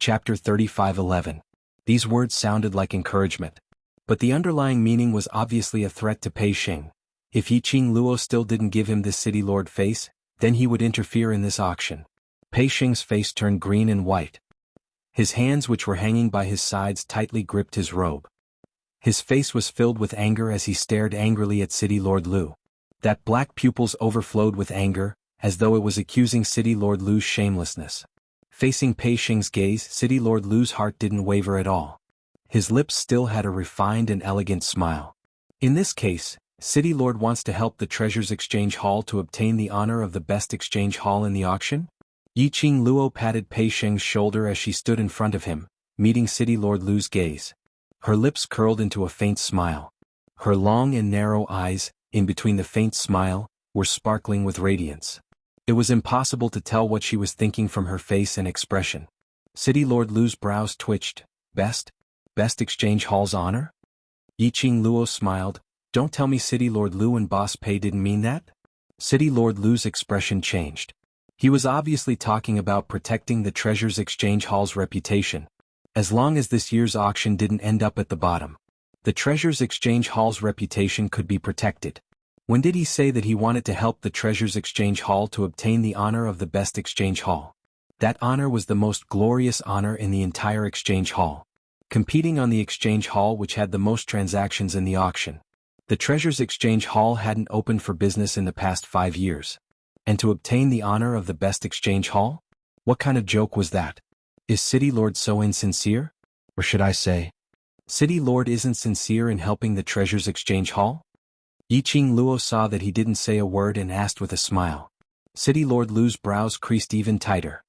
Chapter 35:11. These words sounded like encouragement. But the underlying meaning was obviously a threat to Pei Xing. If Yiqing Luo still didn't give him this city lord face, then he would interfere in this auction. Pei Xing's face turned green and white. His hands, which were hanging by his sides, tightly gripped his robe. His face was filled with anger as he stared angrily at City Lord Lu. That black pupils overflowed with anger, as though it was accusing City Lord Lu's shamelessness. Facing Pei Xing's gaze, City Lord Lu's heart didn't waver at all. His lips still had a refined and elegant smile. In this case, City Lord wants to help the Treasures Exchange Hall to obtain the honor of the best exchange hall in the auction? Yiqing Luo patted Pei Xing's shoulder as she stood in front of him, meeting City Lord Lu's gaze. Her lips curled into a faint smile. Her long and narrow eyes, in between the faint smile, were sparkling with radiance. It was impossible to tell what she was thinking from her face and expression. City Lord Lu's brows twitched. Best exchange hall's honor? Yiqing Luo smiled. Don't tell me City Lord Lu and Boss Pei didn't mean that? City Lord Lu's expression changed. He was obviously talking about protecting the Treasures Exchange Hall's reputation. As long as this year's auction didn't end up at the bottom, the Treasures Exchange Hall's reputation could be protected. When did he say that he wanted to help the Treasures Exchange Hall to obtain the honor of the best exchange hall? That honor was the most glorious honor in the entire exchange hall. Competing on the exchange hall which had the most transactions in the auction. The Treasures Exchange Hall hadn't opened for business in the past 5 years. And to obtain the honor of the best exchange hall? What kind of joke was that? Is City Lord so insincere? Or should I say, City Lord isn't sincere in helping the Treasures Exchange Hall? Yiqing Luo saw that he didn't say a word and asked with a smile. City Lord Lu's brows creased even tighter.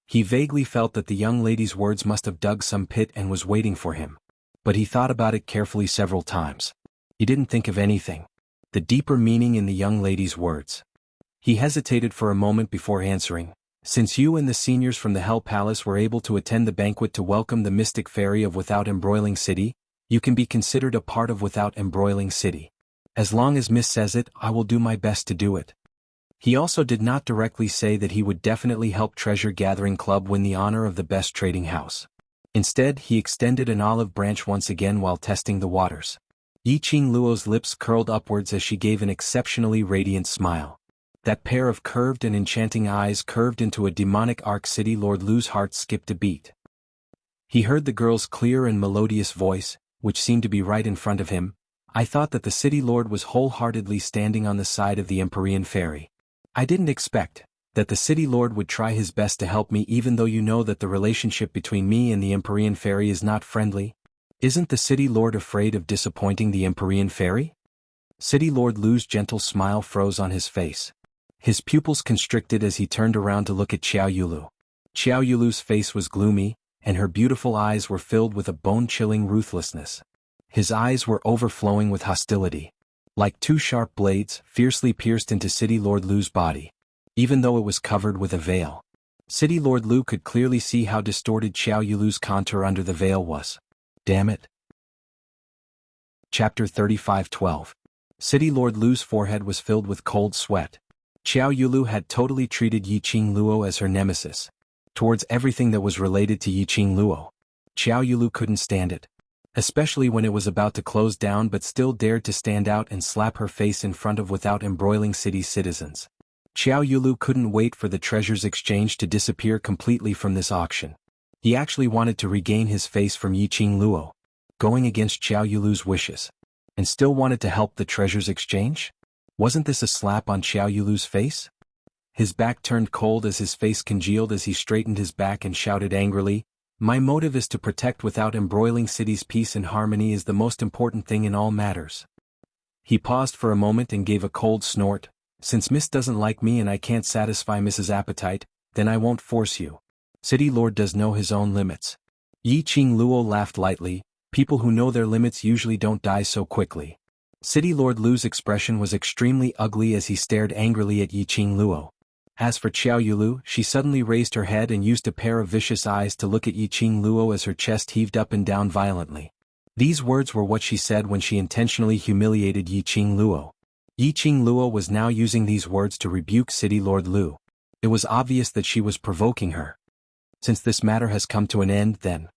He vaguely felt that the young lady's words must have dug some pit and was waiting for him. But he thought about it carefully several times. He didn't think of anything. The deeper meaning in the young lady's words. He hesitated for a moment before answering. Since you and the seniors from the Hell Palace were able to attend the banquet to welcome the mystic fairy of Without Embroiling City, you can be considered a part of Without Embroiling City. As long as Miss says it, I will do my best to do it. He also did not directly say that he would definitely help Treasure Gathering Club win the honor of the best trading house. Instead, he extended an olive branch once again while testing the waters. Yiqing Luo's lips curled upwards as she gave an exceptionally radiant smile. That pair of curved and enchanting eyes curved into a demonic arc. City Lord Lu's heart skipped a beat. He heard the girl's clear and melodious voice, which seemed to be right in front of him. I thought that the City Lord was wholeheartedly standing on the side of the Empyrean Fairy. I didn't expect that the City Lord would try his best to help me, even though you know that the relationship between me and the Empyrean Fairy is not friendly. Isn't the City Lord afraid of disappointing the Empyrean Fairy? City Lord Lu's gentle smile froze on his face. His pupils constricted as he turned around to look at Xiao Yulu. Xiao Yulu's face was gloomy, and her beautiful eyes were filled with a bone-chilling ruthlessness. His eyes were overflowing with hostility. Like two sharp blades, fiercely pierced into City Lord Lu's body. Even though it was covered with a veil. City Lord Lu could clearly see how distorted Xiao Yulu's contour under the veil was. Damn it. Chapter 35:12. City Lord Lu's forehead was filled with cold sweat. Xiao Yulu had totally treated Yiqing Luo as her nemesis. Towards everything that was related to Yiqing Luo. Xiao Yulu couldn't stand it. Especially when it was about to close down, but still dared to stand out and slap her face in front of Without Embroiling City citizens. Xiao Yulu couldn't wait for the Treasures Exchange to disappear completely from this auction. He actually wanted to regain his face from Yiqing Luo, going against Xiao Yulu's wishes. And still wanted to help the Treasures Exchange? Wasn't this a slap on Xiao Yulu's face? His back turned cold as his face congealed as he straightened his back and shouted angrily, My motive is to protect Without Embroiling City's peace and harmony is the most important thing in all matters. He paused for a moment and gave a cold snort. Since Miss doesn't like me and I can't satisfy Mrs. Appetite, then I won't force you. City Lord does know his own limits. Yiqing Luo laughed lightly. People who know their limits usually don't die so quickly. City Lord Lu's expression was extremely ugly as he stared angrily at Yiqing Luo. As for Xiao Yulu, she suddenly raised her head and used a pair of vicious eyes to look at Yiqing Luo as her chest heaved up and down violently. These words were what she said when she intentionally humiliated Yiqing Luo. Yiqing Luo was now using these words to rebuke City Lord Lu. It was obvious that she was provoking her. Since this matter has come to an end, then,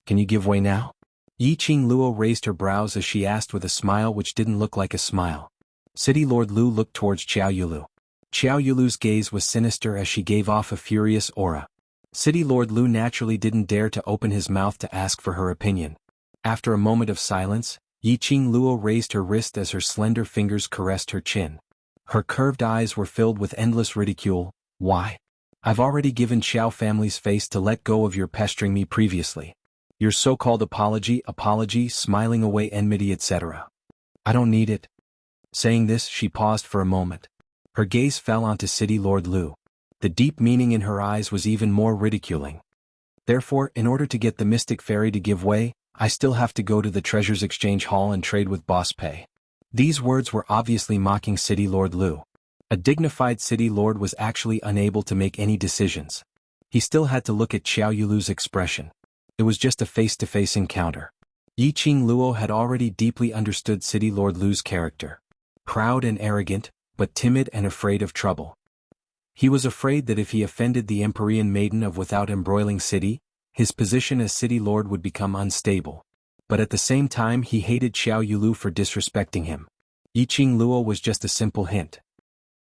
can you give way now? Yiqing Luo raised her brows as she asked with a smile which didn't look like a smile. City Lord Lu looked towards Xiao Yulu. Xiao Yulu's gaze was sinister as she gave off a furious aura. City Lord Lu naturally didn't dare to open his mouth to ask for her opinion. After a moment of silence, Yiqing Luo raised her wrist as her slender fingers caressed her chin. Her curved eyes were filled with endless ridicule. Why? I've already given Xiao family's face to let go of your pestering me previously. Your so-called apology, smiling away enmity, etc. I don't need it. Saying this, she paused for a moment. Her gaze fell onto City Lord Lu. The deep meaning in her eyes was even more ridiculing. Therefore, in order to get the mystic fairy to give way, I still have to go to the treasures exchange hall and trade with Boss Pei. These words were obviously mocking City Lord Lu. A dignified city lord was actually unable to make any decisions. He still had to look at Xiao Yulu's expression. It was just a face-to-face encounter. Yiqing Luo had already deeply understood City Lord Lu's character. Proud and arrogant, but timid and afraid of trouble. He was afraid that if he offended the Empyrean maiden of Without Embroiling City, his position as city lord would become unstable. But at the same time he hated Xiao Yulu for disrespecting him. Yiqing Luo was just a simple hint.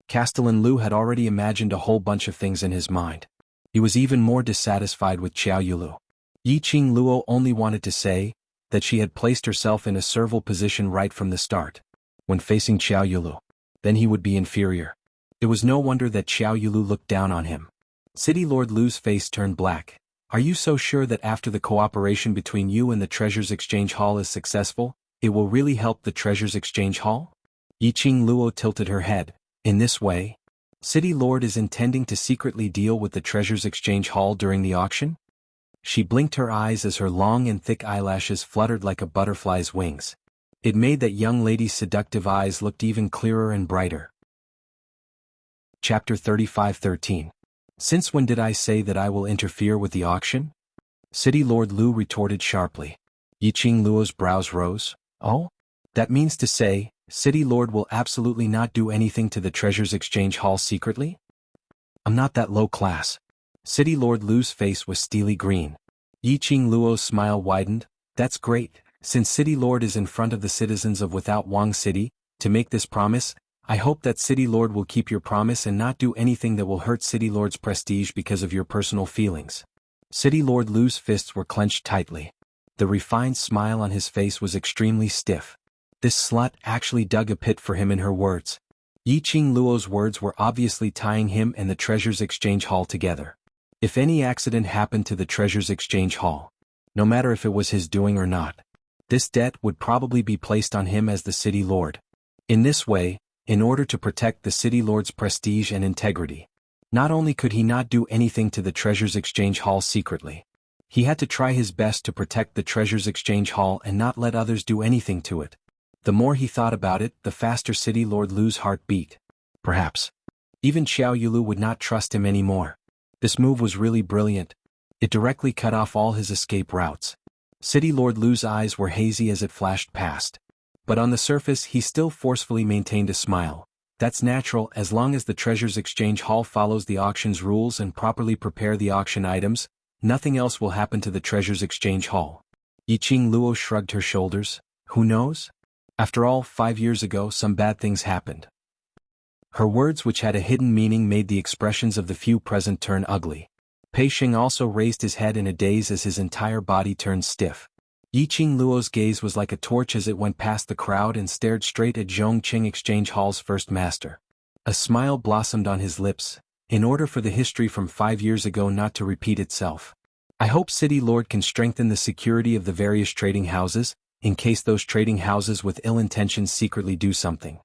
Castellan Lu had already imagined a whole bunch of things in his mind. He was even more dissatisfied with Xiao Yulu. Yiqing Luo only wanted to say that she had placed herself in a servile position right from the start. When facing Xiao Yulu, then he would be inferior. It was no wonder that Xiao Yulu looked down on him. City Lord Lu's face turned black. Are you so sure that after the cooperation between you and the Treasures Exchange Hall is successful, it will really help the Treasures Exchange Hall? Yiqing Luo tilted her head. In this way, City Lord is intending to secretly deal with the Treasures Exchange Hall during the auction? She blinked her eyes as her long and thick eyelashes fluttered like a butterfly's wings. It made that young lady's seductive eyes looked even clearer and brighter. Chapter 35:13. Since when did I say that I will interfere with the auction? City Lord Lu retorted sharply. Yiqing Luo's brows rose. Oh? That means to say, City Lord will absolutely not do anything to the Treasures Exchange Hall secretly? I'm not that low class. City Lord Lu's face was steely green. Yiqing Luo's smile widened. That's great. Since City Lord is in front of the citizens of Without Wang City, to make this promise, I hope that City Lord will keep your promise and not do anything that will hurt City Lord's prestige because of your personal feelings. City Lord Lu's fists were clenched tightly. The refined smile on his face was extremely stiff. This slut actually dug a pit for him in her words. Yiqing Luo's words were obviously tying him and the Treasures Exchange Hall together. If any accident happened to the Treasures Exchange Hall, no matter if it was his doing or not, this debt would probably be placed on him as the City Lord. In this way, in order to protect the City Lord's prestige and integrity, not only could he not do anything to the Treasures Exchange Hall secretly, he had to try his best to protect the Treasures Exchange Hall and not let others do anything to it. The more he thought about it, the faster City Lord Lu's heart beat. Perhaps even Xiao Yulu would not trust him anymore. This move was really brilliant. It directly cut off all his escape routes. City Lord Lu's eyes were hazy as it flashed past. But on the surface he still forcefully maintained a smile. That's natural as long as the Treasures Exchange Hall follows the auction's rules and properly prepare the auction items, nothing else will happen to the Treasures Exchange Hall. Yiqing Luo shrugged her shoulders. Who knows? After all, 5 years ago some bad things happened. Her words, which had a hidden meaning, made the expressions of the few present turn ugly. Pei Xing also raised his head in a daze as his entire body turned stiff. Yiqing Luo's gaze was like a torch as it went past the crowd and stared straight at Zhongqing Exchange Hall's first master. A smile blossomed on his lips, in order for the history from 5 years ago not to repeat itself. I hope City Lord can strengthen the security of the various trading houses, in case those trading houses with ill intentions secretly do something.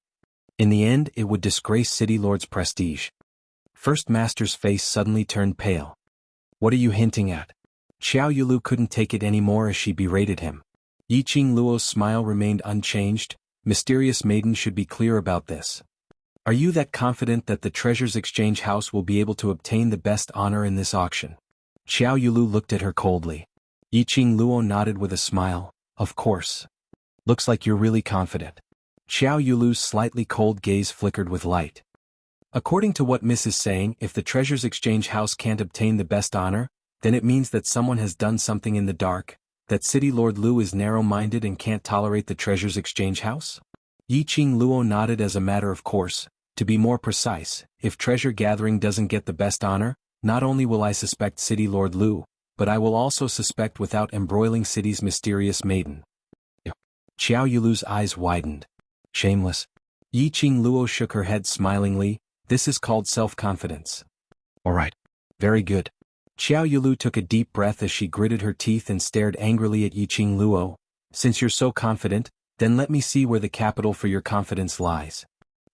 In the end, it would disgrace City Lord's prestige. First Master's face suddenly turned pale. What are you hinting at? Xiao Yulu couldn't take it anymore as she berated him. Yiqing Luo's smile remained unchanged. Mysterious maiden should be clear about this. Are you that confident that the Treasures Exchange House will be able to obtain the best honor in this auction? Xiao Yulu looked at her coldly. Yiqing Luo nodded with a smile. Of course. Looks like you're really confident. Xiao Yulu's slightly cold gaze flickered with light. According to what Miss is saying, if the Treasures Exchange House can't obtain the best honor, Then it means that someone has done something in the dark, that City Lord Lu is narrow-minded and can't tolerate the treasures exchange house? Yiqing Luo nodded as a matter of course. To be more precise, if treasure gathering doesn't get the best honor, not only will I suspect City Lord Lu, but I will also suspect without embroiling City's mysterious maiden. Xiao Yulu's eyes widened. Shameless. Yiqing Luo shook her head smilingly. This is called self-confidence. Alright. Very good. Xiao Yulu took a deep breath as she gritted her teeth and stared angrily at Yiqing Luo. Since you're so confident, then let me see where the capital for your confidence lies.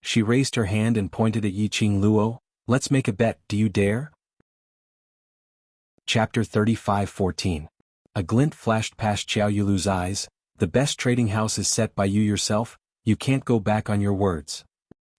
She raised her hand and pointed at Yiqing Luo. Let's make a bet, do you dare? Chapter 35:14. A glint flashed past Xiao Yulu's eyes. The best trading house is set by you yourself, you can't go back on your words.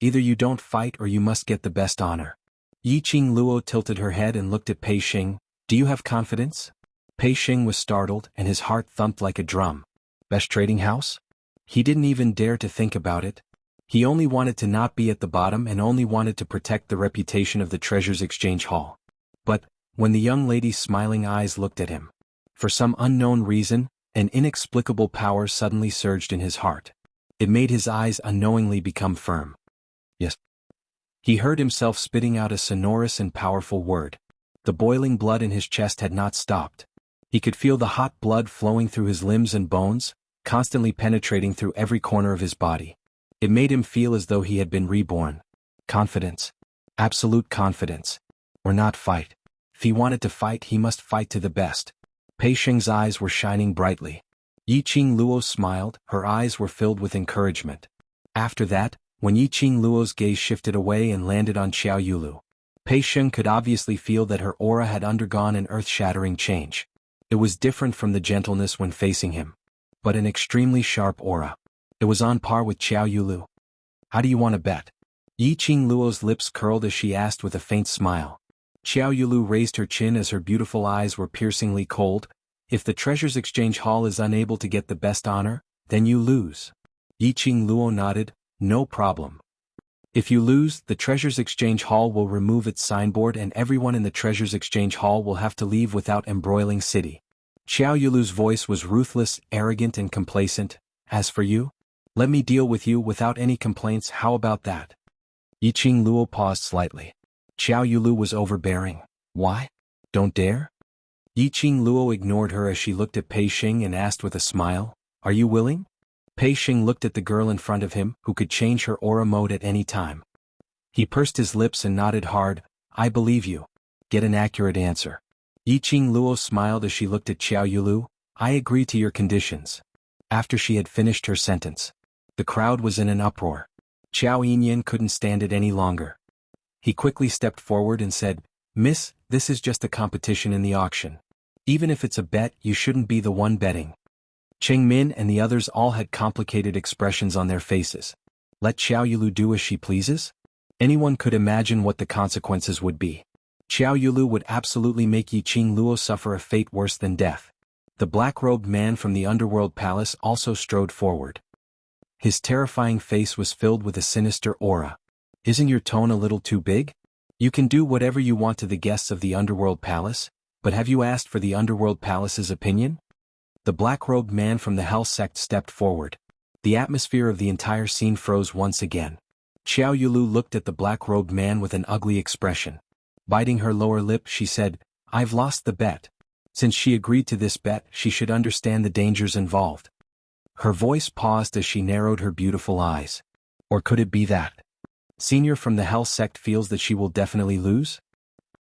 Either you don't fight or you must get the best honor. Yiqing Luo tilted her head and looked at Pei Xing. Do you have confidence? Pei Xing was startled and his heart thumped like a drum. Best trading house? He didn't even dare to think about it. He only wanted to not be at the bottom and only wanted to protect the reputation of the Treasures Exchange Hall. But, when the young lady's smiling eyes looked at him, for some unknown reason, an inexplicable power suddenly surged in his heart. It made his eyes unknowingly become firm. Yes. He heard himself spitting out a sonorous and powerful word. The boiling blood in his chest had not stopped. He could feel the hot blood flowing through his limbs and bones, constantly penetrating through every corner of his body. It made him feel as though he had been reborn. Confidence. Absolute confidence. Or not fight. If he wanted to fight, he must fight to the best. Pei Xing's eyes were shining brightly. Yiqing Luo smiled, her eyes were filled with encouragement. After that, when Yiqing Luo's gaze shifted away and landed on Xiao Yulu, Pei Xing could obviously feel that her aura had undergone an earth-shattering change. It was different from the gentleness when facing him, but an extremely sharp aura. It was on par with Xiao Yulu. How do you want to bet? Yiqing Luo's lips curled as she asked with a faint smile. Xiao Yulu raised her chin as her beautiful eyes were piercingly cold. If the Treasures Exchange Hall is unable to get the best honor, then you lose. Yiqing Luo nodded. No problem. If you lose, the Treasures Exchange Hall will remove its signboard and everyone in the Treasures Exchange Hall will have to leave without embroiling City. Xiao Yulu's voice was ruthless, arrogant and complacent. As for you? Let me deal with you without any complaints, how about that? Yiqing Luo paused slightly. Xiao Yulu was overbearing. Why? Don't dare? Yiqing Luo ignored her as she looked at Pei Xing and asked with a smile, Are you willing? Pei Xing looked at the girl in front of him, who could change her aura mode at any time. He pursed his lips and nodded hard. I believe you. Get an accurate answer. Yiqing Luo smiled as she looked at Xiao Yulu. I agree to your conditions. After she had finished her sentence, the crowd was in an uproar. Xiao Yinyan couldn't stand it any longer. He quickly stepped forward and said, Miss, this is just a competition in the auction. Even if it's a bet, you shouldn't be the one betting. Cheng Min and the others all had complicated expressions on their faces. Let Xiao Yulu do as she pleases? Anyone could imagine what the consequences would be. Xiao Yulu would absolutely make Yiqing Luo suffer a fate worse than death. The black-robed man from the underworld palace also strode forward. His terrifying face was filled with a sinister aura. Isn't your tone a little too big? You can do whatever you want to the guests of the underworld palace, but have you asked for the underworld palace's opinion? The black-robed man from the Hell sect stepped forward. The atmosphere of the entire scene froze once again. Xiao Yulu looked at the black-robed man with an ugly expression. Biting her lower lip, she said, I've lost the bet. Since she agreed to this bet, she should understand the dangers involved. Her voice paused as she narrowed her beautiful eyes. Or could it be that Senior from the Hell sect feels that she will definitely lose?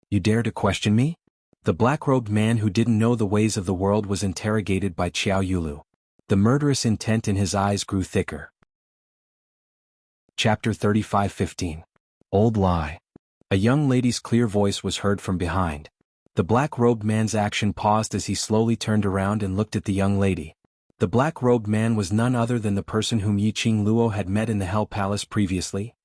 You dare to question me? The black-robed man who didn't know the ways of the world was interrogated by Xiao Yulu. The murderous intent in his eyes grew thicker. Chapter 35:15. Old Lie. A young lady's clear voice was heard from behind. The black-robed man's action paused as he slowly turned around and looked at the young lady. The black-robed man was none other than the person whom Yiqing Luo had met in the Hell Palace previously.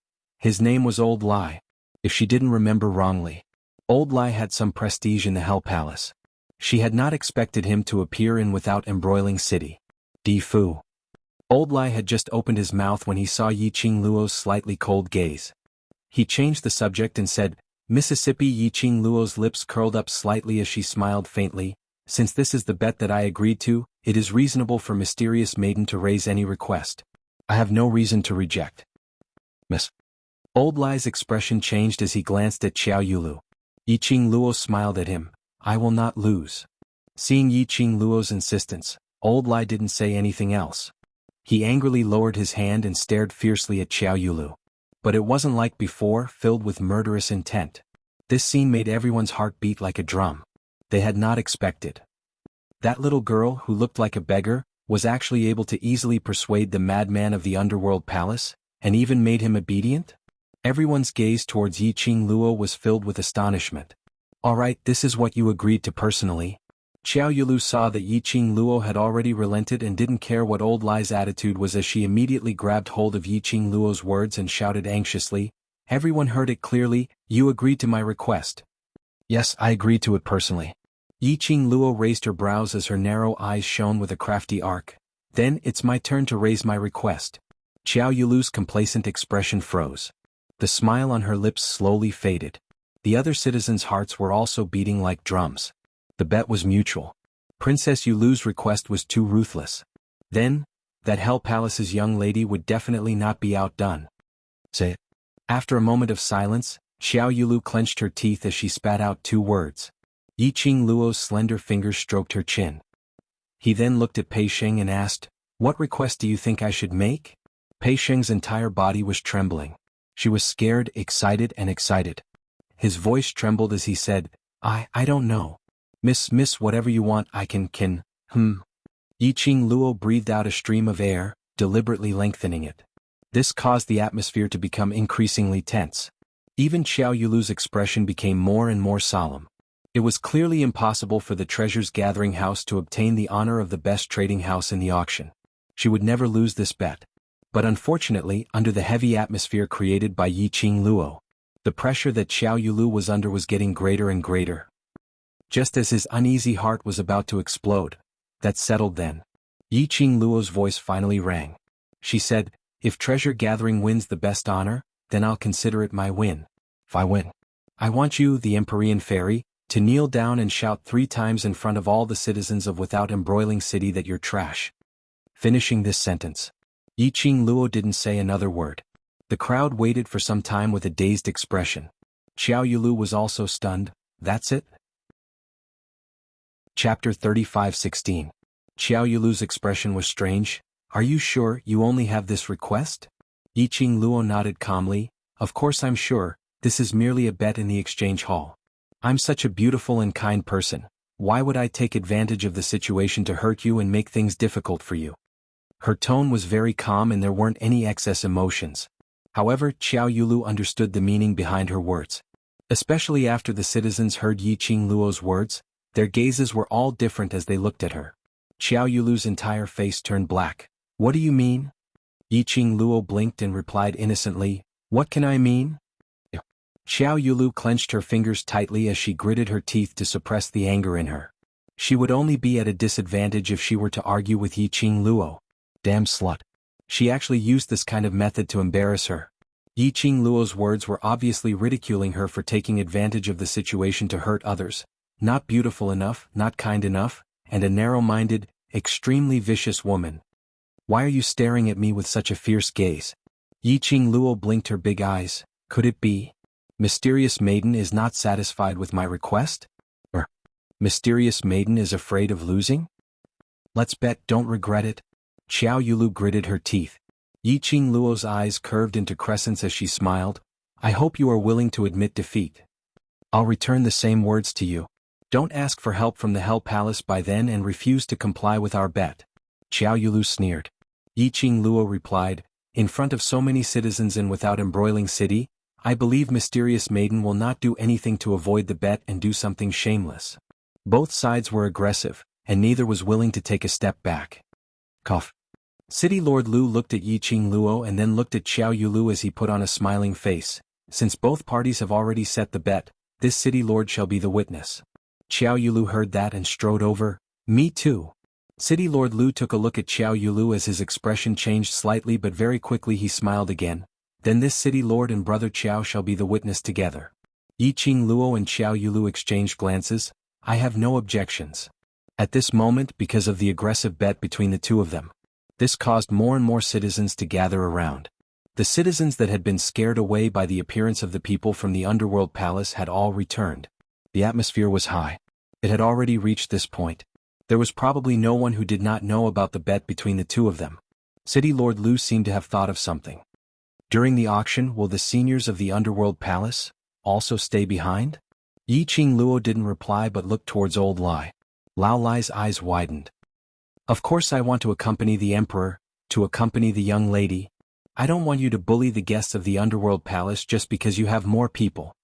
His name was Old Lie. If she didn't remember wrongly, Old Lie had some prestige in the Hell Palace. She had not expected him to appear in without embroiling City. Di Fu. Old Lie had just opened his mouth when he saw Yiqing Luo's slightly cold gaze. He changed the subject and said, Mississippi Yiqing Luo's lips curled up slightly as she smiled faintly. Since this is the bet that I agreed to, it is reasonable for Mysterious Maiden to raise any request. I have no reason to reject. Miss. Old Lai's expression changed as he glanced at Xiao Yulu. Yiqing Luo smiled at him. I will not lose. Seeing Yiqing Luo's insistence, Old Lai didn't say anything else. He angrily lowered his hand and stared fiercely at Xiao Yulu. But it wasn't like before, filled with murderous intent. This scene made everyone's heart beat like a drum. They had not expected. That little girl, who looked like a beggar, was actually able to easily persuade the madman of the underworld palace, and even made him obedient? Everyone's gaze towards Yiqing Luo was filled with astonishment. All right, this is what you agreed to personally. Xiao Yulu saw that Yiqing Luo had already relented and didn't care what Old Lai's attitude was as she immediately grabbed hold of Yiqing Luo's words and shouted anxiously. Everyone heard it clearly, you agreed to my request. Yes, I agreed to it personally. Yiqing Luo raised her brows as her narrow eyes shone with a crafty arc. Then, it's my turn to raise my request. Xiao Yulu's complacent expression froze. The smile on her lips slowly faded. The other citizens' hearts were also beating like drums. The bet was mutual. Princess Yulu's request was too ruthless. Then, that Hell Palace's young lady would definitely not be outdone. Say it. After a moment of silence, Xiao Yulu clenched her teeth as she spat out two words. Yiqing Luo's slender fingers stroked her chin. He then looked at Pei Sheng and asked, what request do you think I should make? Pei Sheng's entire body was trembling. She was scared, excited, and excited. His voice trembled as he said, I don't know. Miss, whatever you want, I can. Yiqing Luo breathed out a stream of air, deliberately lengthening it. This caused the atmosphere to become increasingly tense. Even Xiao Yulu's expression became more and more solemn. It was clearly impossible for the Treasures Gathering House to obtain the honor of the best trading house in the auction. She would never lose this bet. But unfortunately, under the heavy atmosphere created by Yiqing Luo, the pressure that Xiao Yulu was under was getting greater and greater. Just as his uneasy heart was about to explode, that settled then. Yiqing Luo's voice finally rang. She said, if Treasure Gathering wins the best honor, then I'll consider it my win. If I win, I want you, the Empyrean Fairy, to kneel down and shout 3 times in front of all the citizens of Without Embroiling City that you're trash. Finishing this sentence, Yiqing Luo didn't say another word. The crowd waited for some time with a dazed expression. Xiao Yulu was also stunned. That's it? Chapter 35:16. Xiao Yulu's expression was strange. Are you sure you only have this request? Yiqing Luo nodded calmly. Of course I'm sure, this is merely a bet in the exchange hall. I'm such a beautiful and kind person. Why would I take advantage of the situation to hurt you and make things difficult for you? Her tone was very calm and there weren't any excess emotions. However, Xiao Yulu understood the meaning behind her words. Especially after the citizens heard Yiqing Luo's words, their gazes were all different as they looked at her. Xiao Yulu's entire face turned black. What do you mean? Yiqing Luo blinked and replied innocently, what can I mean? Xiao Yulu clenched her fingers tightly as she gritted her teeth to suppress the anger in her. She would only be at a disadvantage if she were to argue with Yiqing Luo. Damn slut. She actually used this kind of method to embarrass her. Yiqing Luo's words were obviously ridiculing her for taking advantage of the situation to hurt others. Not beautiful enough, not kind enough, and a narrow-minded, extremely vicious woman. Why are you staring at me with such a fierce gaze? Yiqing Luo blinked her big eyes. Could it be? Mysterious Maiden is not satisfied with my request? Or, Mysterious Maiden is afraid of losing? Let's bet don't regret it. Xiao Yulu gritted her teeth. Yiqing Luo's eyes curved into crescents as she smiled. I hope you are willing to admit defeat. I'll return the same words to you. Don't ask for help from the Hell Palace by then and refuse to comply with our bet. Xiao Yulu sneered. Yiqing Luo replied, in front of so many citizens in Without Embroiling City, I believe Mysterious Maiden will not do anything to avoid the bet and do something shameless. Both sides were aggressive, and neither was willing to take a step back. Cough. City Lord Lu looked at Yiqing Luo and then looked at Xiao Yulu as he put on a smiling face. Since both parties have already set the bet, this City Lord shall be the witness. Xiao Yulu heard that and strode over. Me too. City Lord Lu took a look at Xiao Yulu as his expression changed slightly but very quickly he smiled again. Then this City Lord and Brother Xiao shall be the witness together. Yiqing Luo and Xiao Yulu exchanged glances. I have no objections. At this moment, because of the aggressive bet between the two of them, this caused more and more citizens to gather around. The citizens that had been scared away by the appearance of the people from the underworld palace had all returned. The atmosphere was high. It had already reached this point. There was probably no one who did not know about the bet between the two of them. City Lord Lu seemed to have thought of something. During the auction, will the seniors of the underworld palace also stay behind? Yiqing Luo didn't reply but looked towards Old Lai. Lao Lai's eyes widened. Of course I want to accompany the emperor, to accompany the young lady. I don't want you to bully the guests of the underworld palace just because you have more people.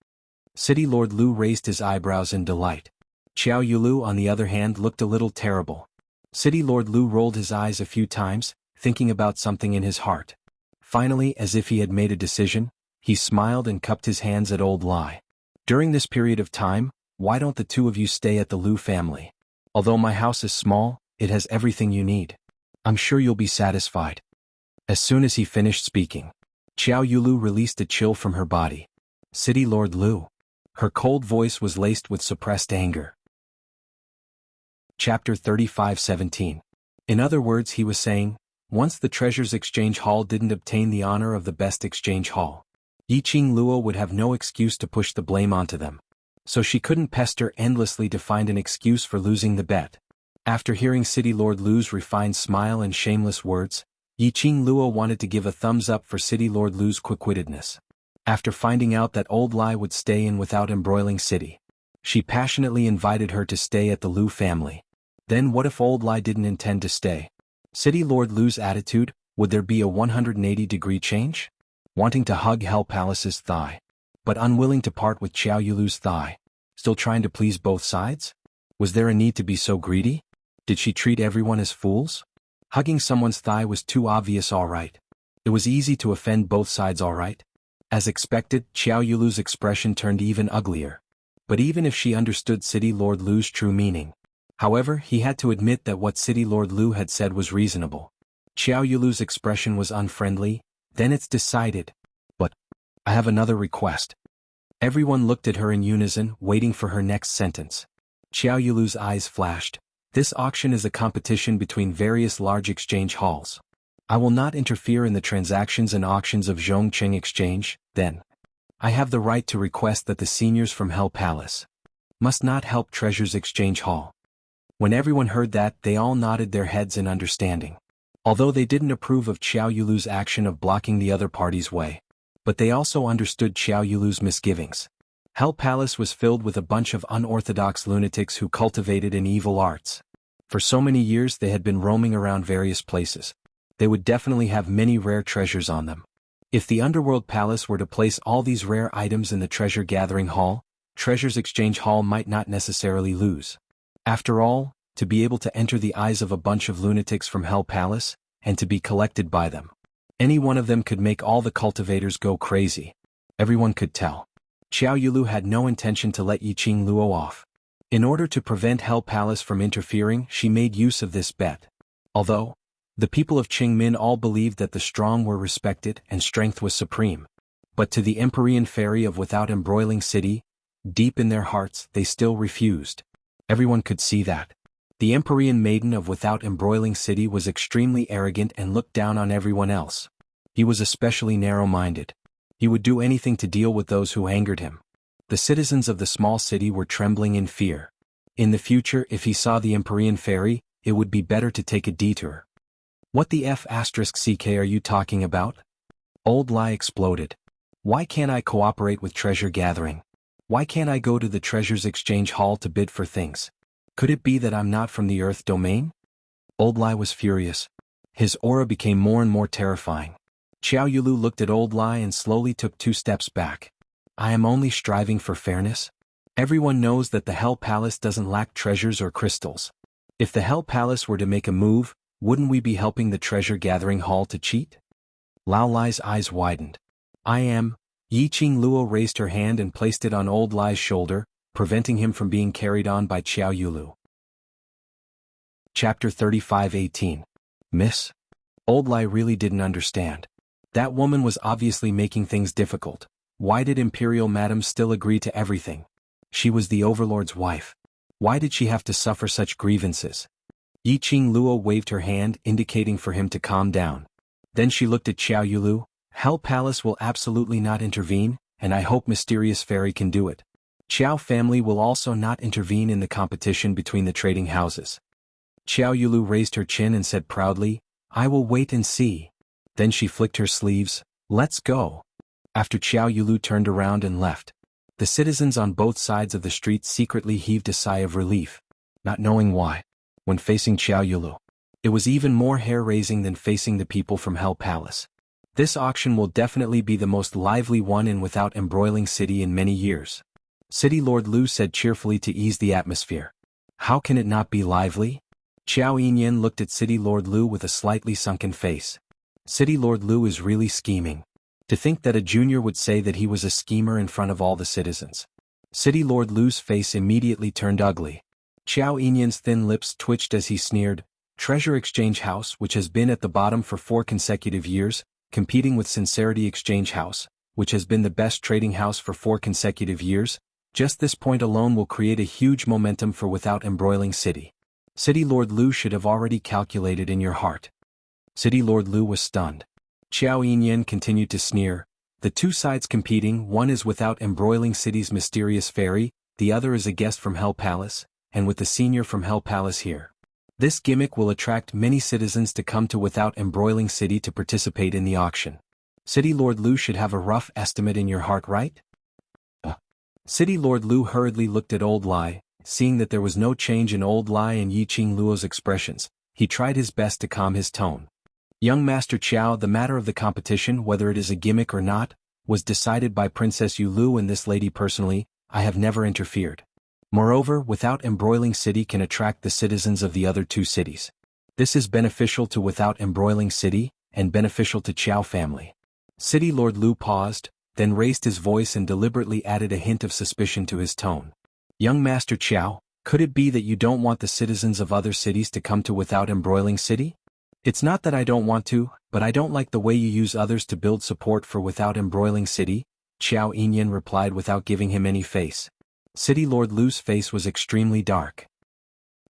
City Lord Lu raised his eyebrows in delight. Xiao Yulu on the other hand looked a little terrible. City Lord Lu rolled his eyes a few times, thinking about something in his heart. Finally, as if he had made a decision, he smiled and cupped his hands at Old Lai. During this period of time, why don't the two of you stay at the Lu family? Although my house is small, it has everything you need. I'm sure you'll be satisfied. As soon as he finished speaking, Xiao Yulu released a chill from her body. City Lord Lu. Her cold voice was laced with suppressed anger. Chapter 35:17. In other words, he was saying, once the Treasures Exchange Hall didn't obtain the honor of the best exchange hall, Yiqing Luo would have no excuse to push the blame onto them. So she couldn't pester endlessly to find an excuse for losing the bet. After hearing City Lord Lu's refined smile and shameless words, Yiqing Luo wanted to give a thumbs up for City Lord Lu's quick-wittedness. After finding out that Old Lai would stay in without embroiling City, she passionately invited her to stay at the Lu family. Then what if Old Lai didn't intend to stay? City Lord Lu's attitude, would there be a 180-degree change? Wanting to hug Hell Palace's thigh, but unwilling to part with Xiao Yulu's thigh, still trying to please both sides? Was there a need to be so greedy? Did she treat everyone as fools? Hugging someone's thigh was too obvious, alright. It was easy to offend both sides, alright. As expected, Xiao Yulu's expression turned even uglier. But even if she understood City Lord Lu's true meaning, however, he had to admit that what City Lord Lu had said was reasonable. Xiao Yulu's expression was unfriendly. Then it's decided. But I have another request. Everyone looked at her in unison, waiting for her next sentence. Xiao Yulu's eyes flashed. This auction is a competition between various large exchange halls. I will not interfere in the transactions and auctions of Zhongqing Exchange, then. I have the right to request that the seniors from Hell Palace must not help Treasures Exchange Hall. When everyone heard that, they all nodded their heads in understanding. Although they didn't approve of Xiao Yulu's action of blocking the other party's way, but they also understood Xiao Yulu's misgivings. Hell Palace was filled with a bunch of unorthodox lunatics who cultivated in evil arts. For so many years they had been roaming around various places. They would definitely have many rare treasures on them. If the Underworld Palace were to place all these rare items in the Treasure Gathering Hall, Treasures Exchange Hall might not necessarily lose. After all, to be able to enter the eyes of a bunch of lunatics from Hell Palace, and to be collected by them. Any one of them could make all the cultivators go crazy. Everyone could tell. Xiao Yulu had no intention to let Yiqing Luo off. In order to prevent Hell Palace from interfering, she made use of this bet. Although, the people of Qingmin all believed that the strong were respected and strength was supreme. But to the Empyrean fairy of Without Embroiling City, deep in their hearts they still refused. Everyone could see that. The Empyrean maiden of Without Embroiling City was extremely arrogant and looked down on everyone else. He was especially narrow-minded. He would do anything to deal with those who angered him. The citizens of the small city were trembling in fear. In the future, if he saw the Empyrean fairy, it would be better to take a detour. What the F***ck are you talking about? Old Lai exploded. Why can't I cooperate with treasure gathering? Why can't I go to the Treasures Exchange Hall to bid for things? Could it be that I'm not from the Earth domain? Old Lai was furious. His aura became more and more terrifying. Xiao Yulu looked at Old Lai and slowly took 2 steps back. I am only striving for fairness. Everyone knows that the Hell Palace doesn't lack treasures or crystals. If the Hell Palace were to make a move, wouldn't we be helping the Treasure Gathering Hall to cheat? Lao Lai's eyes widened. I am. Yiqing Luo raised her hand and placed it on Old Lai's shoulder, preventing him from being carried on by Xiao Yulu. Chapter 35:18. Miss? Old Lai really didn't understand. That woman was obviously making things difficult. Why did Imperial Madam still agree to everything? She was the Overlord's wife. Why did she have to suffer such grievances? Yiqing Luo waved her hand, indicating for him to calm down. Then she looked at Xiao Yulu. Hell Palace will absolutely not intervene, and I hope Mysterious Fairy can do it. Xiao family will also not intervene in the competition between the trading houses. Xiao Yulu raised her chin and said proudly, I will wait and see. Then she flicked her sleeves. Let's go. After Xiao Yulu turned around and left, the citizens on both sides of the street secretly heaved a sigh of relief, not knowing why. When facing Xiao Yulu, it was even more hair-raising than facing the people from Hell Palace. This auction will definitely be the most lively one in Without Embroiling City in many years. City Lord Lu said cheerfully to ease the atmosphere. How can it not be lively? Xiao Yinyan looked at City Lord Lu with a slightly sunken face. City Lord Lu is really scheming. To think that a junior would say that he was a schemer in front of all the citizens. City Lord Lu's face immediately turned ugly. Xiao Yinyan's thin lips twitched as he sneered. Treasure Exchange House, which has been at the bottom for 4 consecutive years, competing with Sincerity Exchange House, which has been the best trading house for 4 consecutive years, just this point alone will create a huge momentum for Without Embroiling City. City Lord Lu should have already calculated in your heart. City Lord Lu was stunned. Xiao Yinyan continued to sneer. The 2 sides competing, one is Without Embroiling City's Mysterious Fairy, the other is a guest from Hell Palace, and with the senior from Hell Palace here. This gimmick will attract many citizens to come to Without Embroiling City to participate in the auction. City Lord Lu should have a rough estimate in your heart, right? City Lord Lu hurriedly looked at Old Lai, seeing that there was no change in Old Lai and Yiqing Luo's expressions. He tried his best to calm his tone. Young Master Qiao, the matter of the competition, whether it is a gimmick or not, was decided by Princess Yu Lu and this lady personally. I have never interfered. Moreover, Without Embroiling City can attract the citizens of the other 2 cities. This is beneficial to Without Embroiling City, and beneficial to Qiao family. City Lord Lu paused, then raised his voice and deliberately added a hint of suspicion to his tone. Young Master Qiao, could it be that you don't want the citizens of other cities to come to Without Embroiling City? It's not that I don't want to, but I don't like the way you use others to build support for Without Embroiling City, Xiao Yinyan replied without giving him any face. City Lord Lu's face was extremely dark.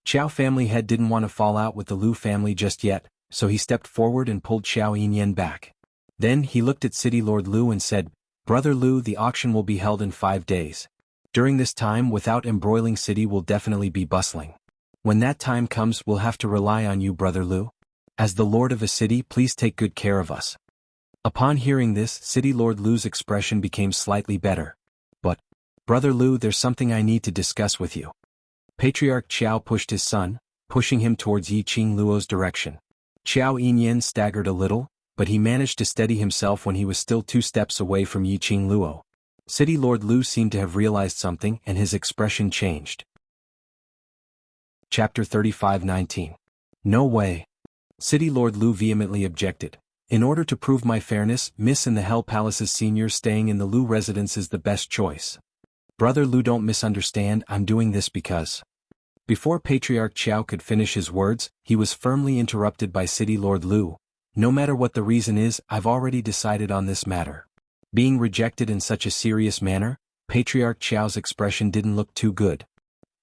Qiao family head didn't want to fall out with the Lu family just yet, so he stepped forward and pulled Xiao Yinyan back. Then he looked at City Lord Lu and said, Brother Lu, the auction will be held in 5 days. During this time, Without Embroiling City will definitely be bustling. When that time comes, we'll have to rely on you, Brother Lu. As the Lord of a city, please take good care of us. Upon hearing this, City Lord Lu's expression became slightly better. But, Brother Lu, there's something I need to discuss with you. Patriarch Qiao pushed his son, pushing him towards Yiqing Luo's direction. Xiao Yinyan staggered a little, but he managed to steady himself when he was still 2 steps away from Yiqing Luo. City Lord Lu seemed to have realized something and his expression changed. Chapter 35:19. No way. City Lord Lu vehemently objected. In order to prove my fairness, Miss in the Hell Palace's senior staying in the Lu residence is the best choice. Brother Lu, don't misunderstand, I'm doing this because... Before Patriarch Qiao could finish his words, he was firmly interrupted by City Lord Lu. No matter what the reason is, I've already decided on this matter. Being rejected in such a serious manner, Patriarch Qiao's expression didn't look too good.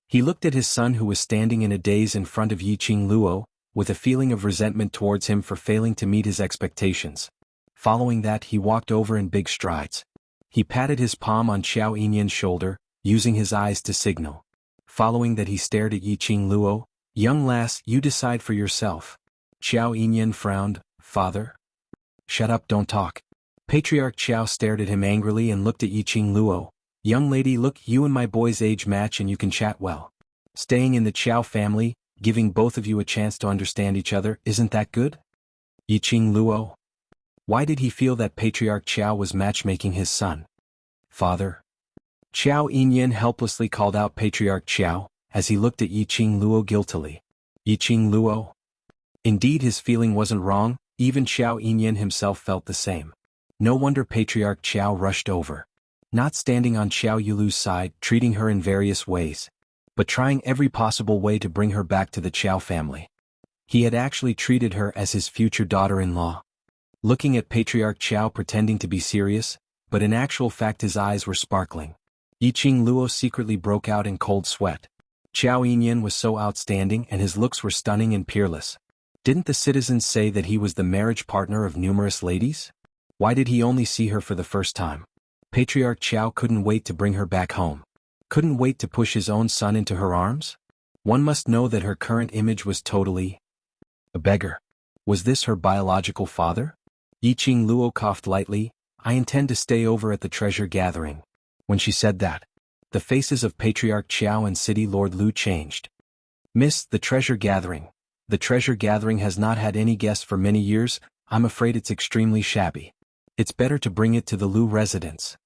He looked at his son who was standing in a daze in front of Yiqing Luo, with a feeling of resentment towards him for failing to meet his expectations. Following that, he walked over in big strides. He patted his palm on Xiao Yinyan's shoulder, using his eyes to signal. Following that, he stared at Yiqing Luo. Young lass, you decide for yourself. Xiao Yinyan frowned. Father? Shut up, don't talk. Patriarch Qiao stared at him angrily and looked at Yiqing Luo. Young lady, look, you and my boy's age match and you can chat well. Staying in the Qiao family, giving both of you a chance to understand each other, isn't that good? Yiqing Luo? Why did he feel that Patriarch Qiao was matchmaking his son? Father? Xiao Yinyan helplessly called out Patriarch Qiao, as he looked at Yiqing Luo guiltily. Yiqing Luo? Indeed, his feeling wasn't wrong, even Xiao Yinyan himself felt the same. No wonder Patriarch Qiao rushed over. Not standing on Xiao Yulu's side, treating her in various ways, but trying every possible way to bring her back to the Qiao family. He had actually treated her as his future daughter-in-law. Looking at Patriarch Qiao pretending to be serious, but in actual fact his eyes were sparkling. Yiqing Luo secretly broke out in cold sweat. Xiaoyan was so outstanding and his looks were stunning and peerless. Didn't the citizens say that he was the marriage partner of numerous ladies? Why did he only see her for the first time? Patriarch Qiao couldn't wait to bring her back home. Couldn't wait to push his own son into her arms? One must know that her current image was totally a beggar. Was this her biological father? Yiqing Luo coughed lightly. I intend to stay over at the treasure gathering. When she said that, the faces of Patriarch Qiao and City Lord Lu changed. Miss, the treasure gathering. The treasure gathering has not had any guests for many years. I'm afraid it's extremely shabby. It's better to bring it to the Lu residence.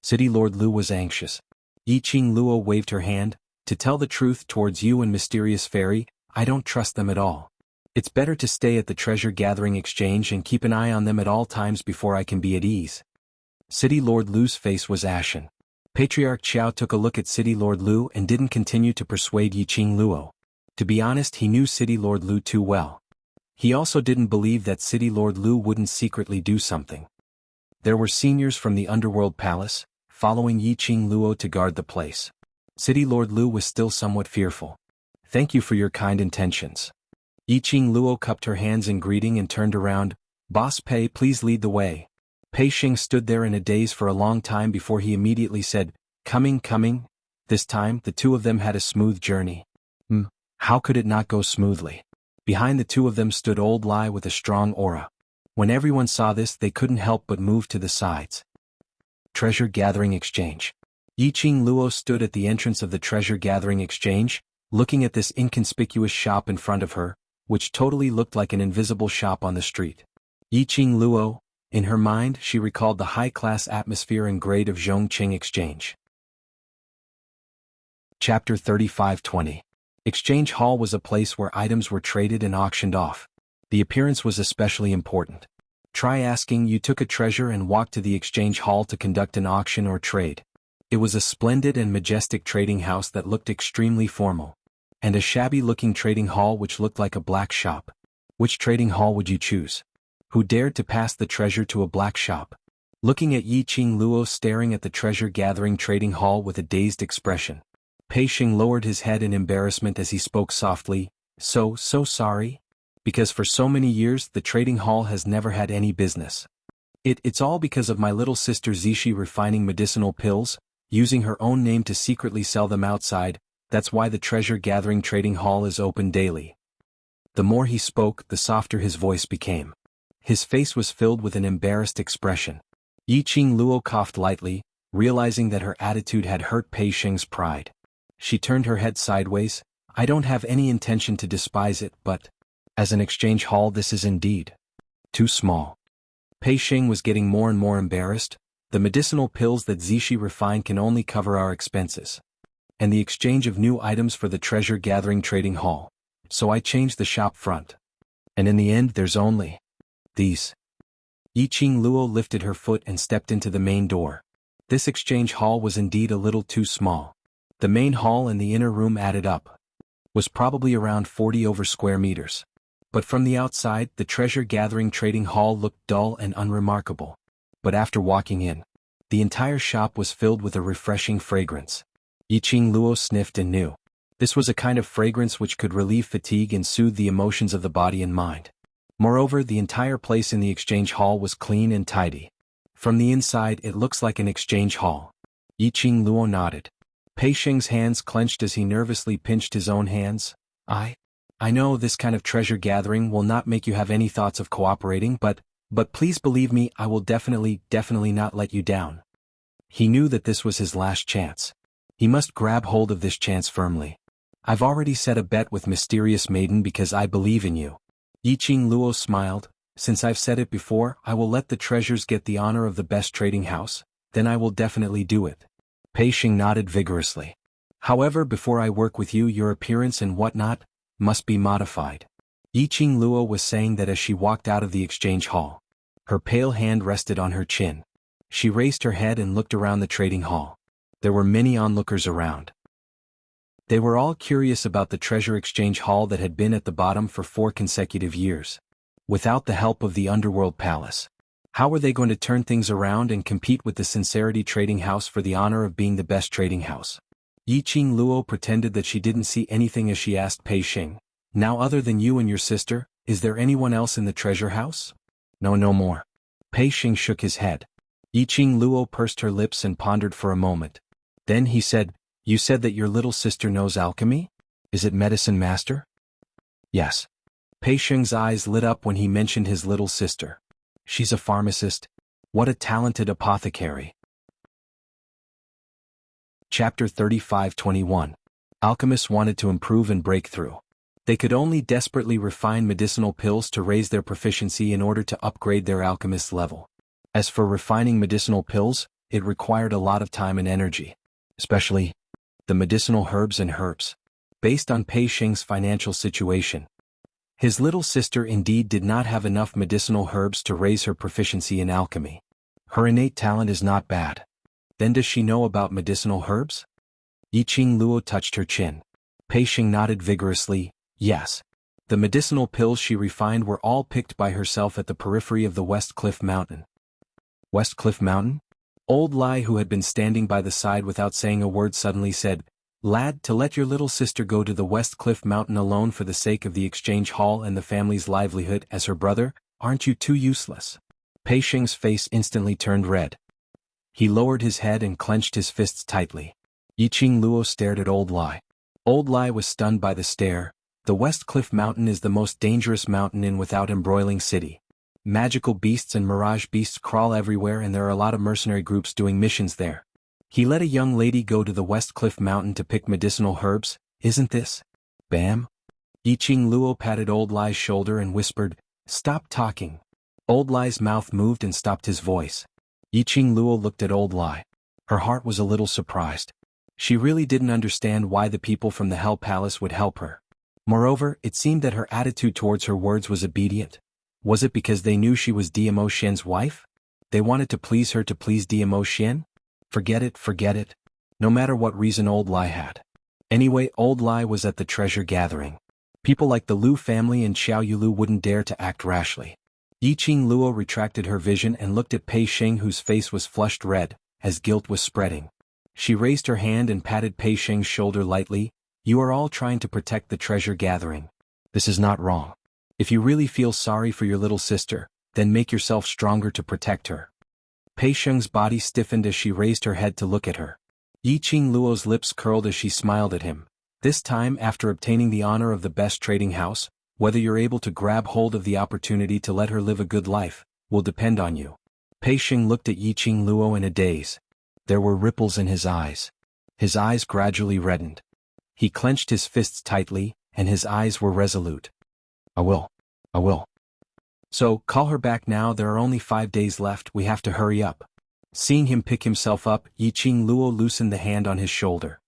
City Lord Lu was anxious. Yiqing Luo waved her hand. To tell the truth towards you and Mysterious Fairy, I don't trust them at all. It's better to stay at the treasure gathering exchange and keep an eye on them at all times before I can be at ease. City Lord Lu's face was ashen. Patriarch Qiao took a look at City Lord Lu and didn't continue to persuade Yiqing Luo. To be honest, he knew City Lord Lu too well. He also didn't believe that City Lord Lu wouldn't secretly do something. There were seniors from the Underworld Palace, following Yiqing Luo to guard the place. City Lord Lu was still somewhat fearful. Thank you for your kind intentions. Yiqing Luo cupped her hands in greeting and turned around. Boss Pei, please lead the way. Pei Xing stood there in a daze for a long time before he immediately said, Coming. This time, the two of them had a smooth journey. How could it not go smoothly? Behind the two of them stood Old Lai with a strong aura. When everyone saw this, they couldn't help but move to the sides. Treasure Gathering Exchange. Yiqing Luo stood at the entrance of the Treasure Gathering Exchange, looking at this inconspicuous shop in front of her, which totally looked like an invisible shop on the street. Yiqing Luo, in her mind, she recalled the high-class atmosphere and grade of Zhongqing Exchange. Chapter 35:20. Exchange Hall was a place where items were traded and auctioned off. The appearance was especially important. Try asking you took a treasure and walked to the Exchange Hall to conduct an auction or trade. It was a splendid and majestic trading house that looked extremely formal. And a shabby-looking trading hall which looked like a black shop. Which trading hall would you choose? Who dared to pass the treasure to a black shop? Looking at Yiqing Luo staring at the treasure-gathering trading hall with a dazed expression. Pei Xing lowered his head in embarrassment as he spoke softly, so sorry? Because for so many years the trading hall has never had any business. It's all because of my little sister Zishi refining medicinal pills, using her own name to secretly sell them outside. That's why the treasure-gathering trading hall is open daily. The more he spoke, the softer his voice became. His face was filled with an embarrassed expression. Yiqing Luo coughed lightly, realizing that her attitude had hurt Pei Xing's pride. She turned her head sideways. I don't have any intention to despise it, but as an exchange hall this is indeed too small. Pei Xing was getting more and more embarrassed. The medicinal pills that Zishi refined can only cover our expenses. And the exchange of new items for the treasure-gathering trading hall. So I changed the shop front. And in the end there's only these. Yiqing Luo lifted her foot and stepped into the main door. This exchange hall was indeed a little too small. The main hall and the inner room added up was probably around 40 over square meters. But from the outside, the treasure-gathering trading hall looked dull and unremarkable. But after walking in, the entire shop was filled with a refreshing fragrance. Yiqing Luo sniffed and knew. This was a kind of fragrance which could relieve fatigue and soothe the emotions of the body and mind. Moreover, the entire place in the exchange hall was clean and tidy. From the inside, it looks like an exchange hall. Yiqing Luo nodded. Pei Xing's hands clenched as he nervously pinched his own hands. I know this kind of treasure gathering will not make you have any thoughts of cooperating, but please believe me, I will definitely not let you down. He knew that this was his last chance. He must grab hold of this chance firmly. I've already set a bet with Mysterious Maiden because I believe in you. Yiqing Luo smiled. Since I've said it before, I will let the treasures get the honor of the best trading house, then I will definitely do it. Pei Xing nodded vigorously. However, before I work with you, your appearance and whatnot must be modified. Yiqing Luo was saying that as she walked out of the exchange hall. Her pale hand rested on her chin. She raised her head and looked around the trading hall. There were many onlookers around. They were all curious about the treasure exchange hall that had been at the bottom for 4 consecutive years. Without the help of the Underworld Palace. How were they going to turn things around and compete with the Sincerity Trading House for the honor of being the best trading house? Yiqing Luo pretended that she didn't see anything as she asked Pei Xing, "Now other than you and your sister, is there anyone else in the treasure house?" "No, no more." Pei Xing shook his head. Yiqing Luo pursed her lips and pondered for a moment. Then he said, "You said that your little sister knows alchemy? Is it medicine master?" "Yes." Pei Xing's eyes lit up when he mentioned his little sister. "She's a pharmacist. What a talented apothecary." Chapter 35-21. Alchemists wanted to improve and break through. They could only desperately refine medicinal pills to raise their proficiency in order to upgrade their alchemist's level. As for refining medicinal pills, it required a lot of time and energy. Especially the medicinal herbs and herbs. Based on Pei Xing's financial situation, his little sister indeed did not have enough medicinal herbs to raise her proficiency in alchemy. Her innate talent is not bad. Then does she know about medicinal herbs? Yiqing Luo touched her chin. Pei Xing nodded vigorously, yes. The medicinal pills she refined were all picked by herself at the periphery of the West Cliff Mountain. West Cliff Mountain? Old Lai, who had been standing by the side without saying a word, suddenly said, "Lad, to let your little sister go to the West Cliff Mountain alone for the sake of the exchange hall and the family's livelihood as her brother, aren't you too useless?" Pei Xing's face instantly turned red. He lowered his head and clenched his fists tightly. Yiqing Luo stared at Old Lai. Old Lai was stunned by the stare. The West Cliff Mountain is the most dangerous mountain in Without Embroiling City. Magical beasts and mirage beasts crawl everywhere, and there are a lot of mercenary groups doing missions there. He let a young lady go to the West Cliff Mountain to pick medicinal herbs, isn't this? Bam? Yiqing Luo patted Old Lai's shoulder and whispered, "Stop talking." Old Lai's mouth moved and stopped his voice. Yiqing Luo looked at Old Lai. Her heart was a little surprised. She really didn't understand why the people from the Hell Palace would help her. Moreover, it seemed that her attitude towards her words was obedient. Was it because they knew she was Diamo Xian's wife? They wanted to please her to please Diamo Xian? Forget it, forget it. No matter what reason Old Lai had. Anyway, Old Lai was at the treasure gathering. People like the Lu family and Xiao Yulu wouldn't dare to act rashly. Yiqing Luo retracted her vision and looked at Pei Xing, whose face was flushed red, as guilt was spreading. She raised her hand and patted Pei Xing's shoulder lightly. "You are all trying to protect the treasure gathering. This is not wrong. If you really feel sorry for your little sister, then make yourself stronger to protect her." Pei Xing's body stiffened as she raised her head to look at her. Yiqing Luo's lips curled as she smiled at him. "This time, after obtaining the honor of the best trading house, whether you're able to grab hold of the opportunity to let her live a good life, will depend on you." Pei Xing looked at Yiqing Luo in a daze. There were ripples in his eyes. His eyes gradually reddened. He clenched his fists tightly, and his eyes were resolute. I will. So, call her back now, there are only 5 days left, we have to hurry up." Seeing him pick himself up, Yiqing Luo loosened the hand on his shoulder.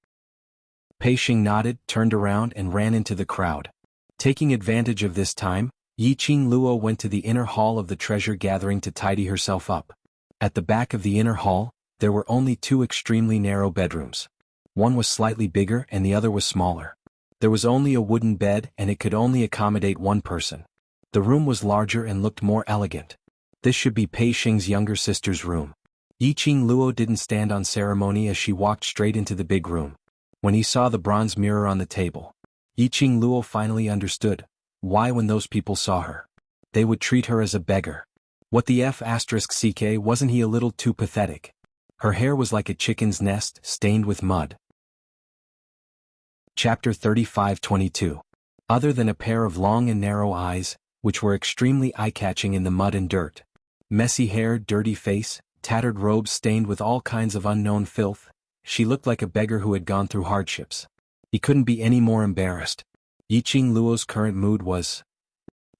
Pei Xing nodded, turned around and ran into the crowd. Taking advantage of this time, Yiqing Luo went to the inner hall of the treasure gathering to tidy herself up. At the back of the inner hall, there were only 2 extremely narrow bedrooms. One was slightly bigger and the other was smaller. There was only a wooden bed and it could only accommodate 1 person. The room was larger and looked more elegant. This should be Pei Xing's younger sister's room. Yiqing Luo didn't stand on ceremony as she walked straight into the big room. When he saw the bronze mirror on the table, Yiqing Luo finally understood why when those people saw her, they would treat her as a beggar. What the f*ck, wasn't he a little too pathetic? Her hair was like a chicken's nest, stained with mud. Chapter 35-22. Other than a pair of long and narrow eyes, which were extremely eye-catching in the mud and dirt, messy hair, dirty face, tattered robes stained with all kinds of unknown filth, she looked like a beggar who had gone through hardships. He couldn't be any more embarrassed. Yiqing Luo's current mood was,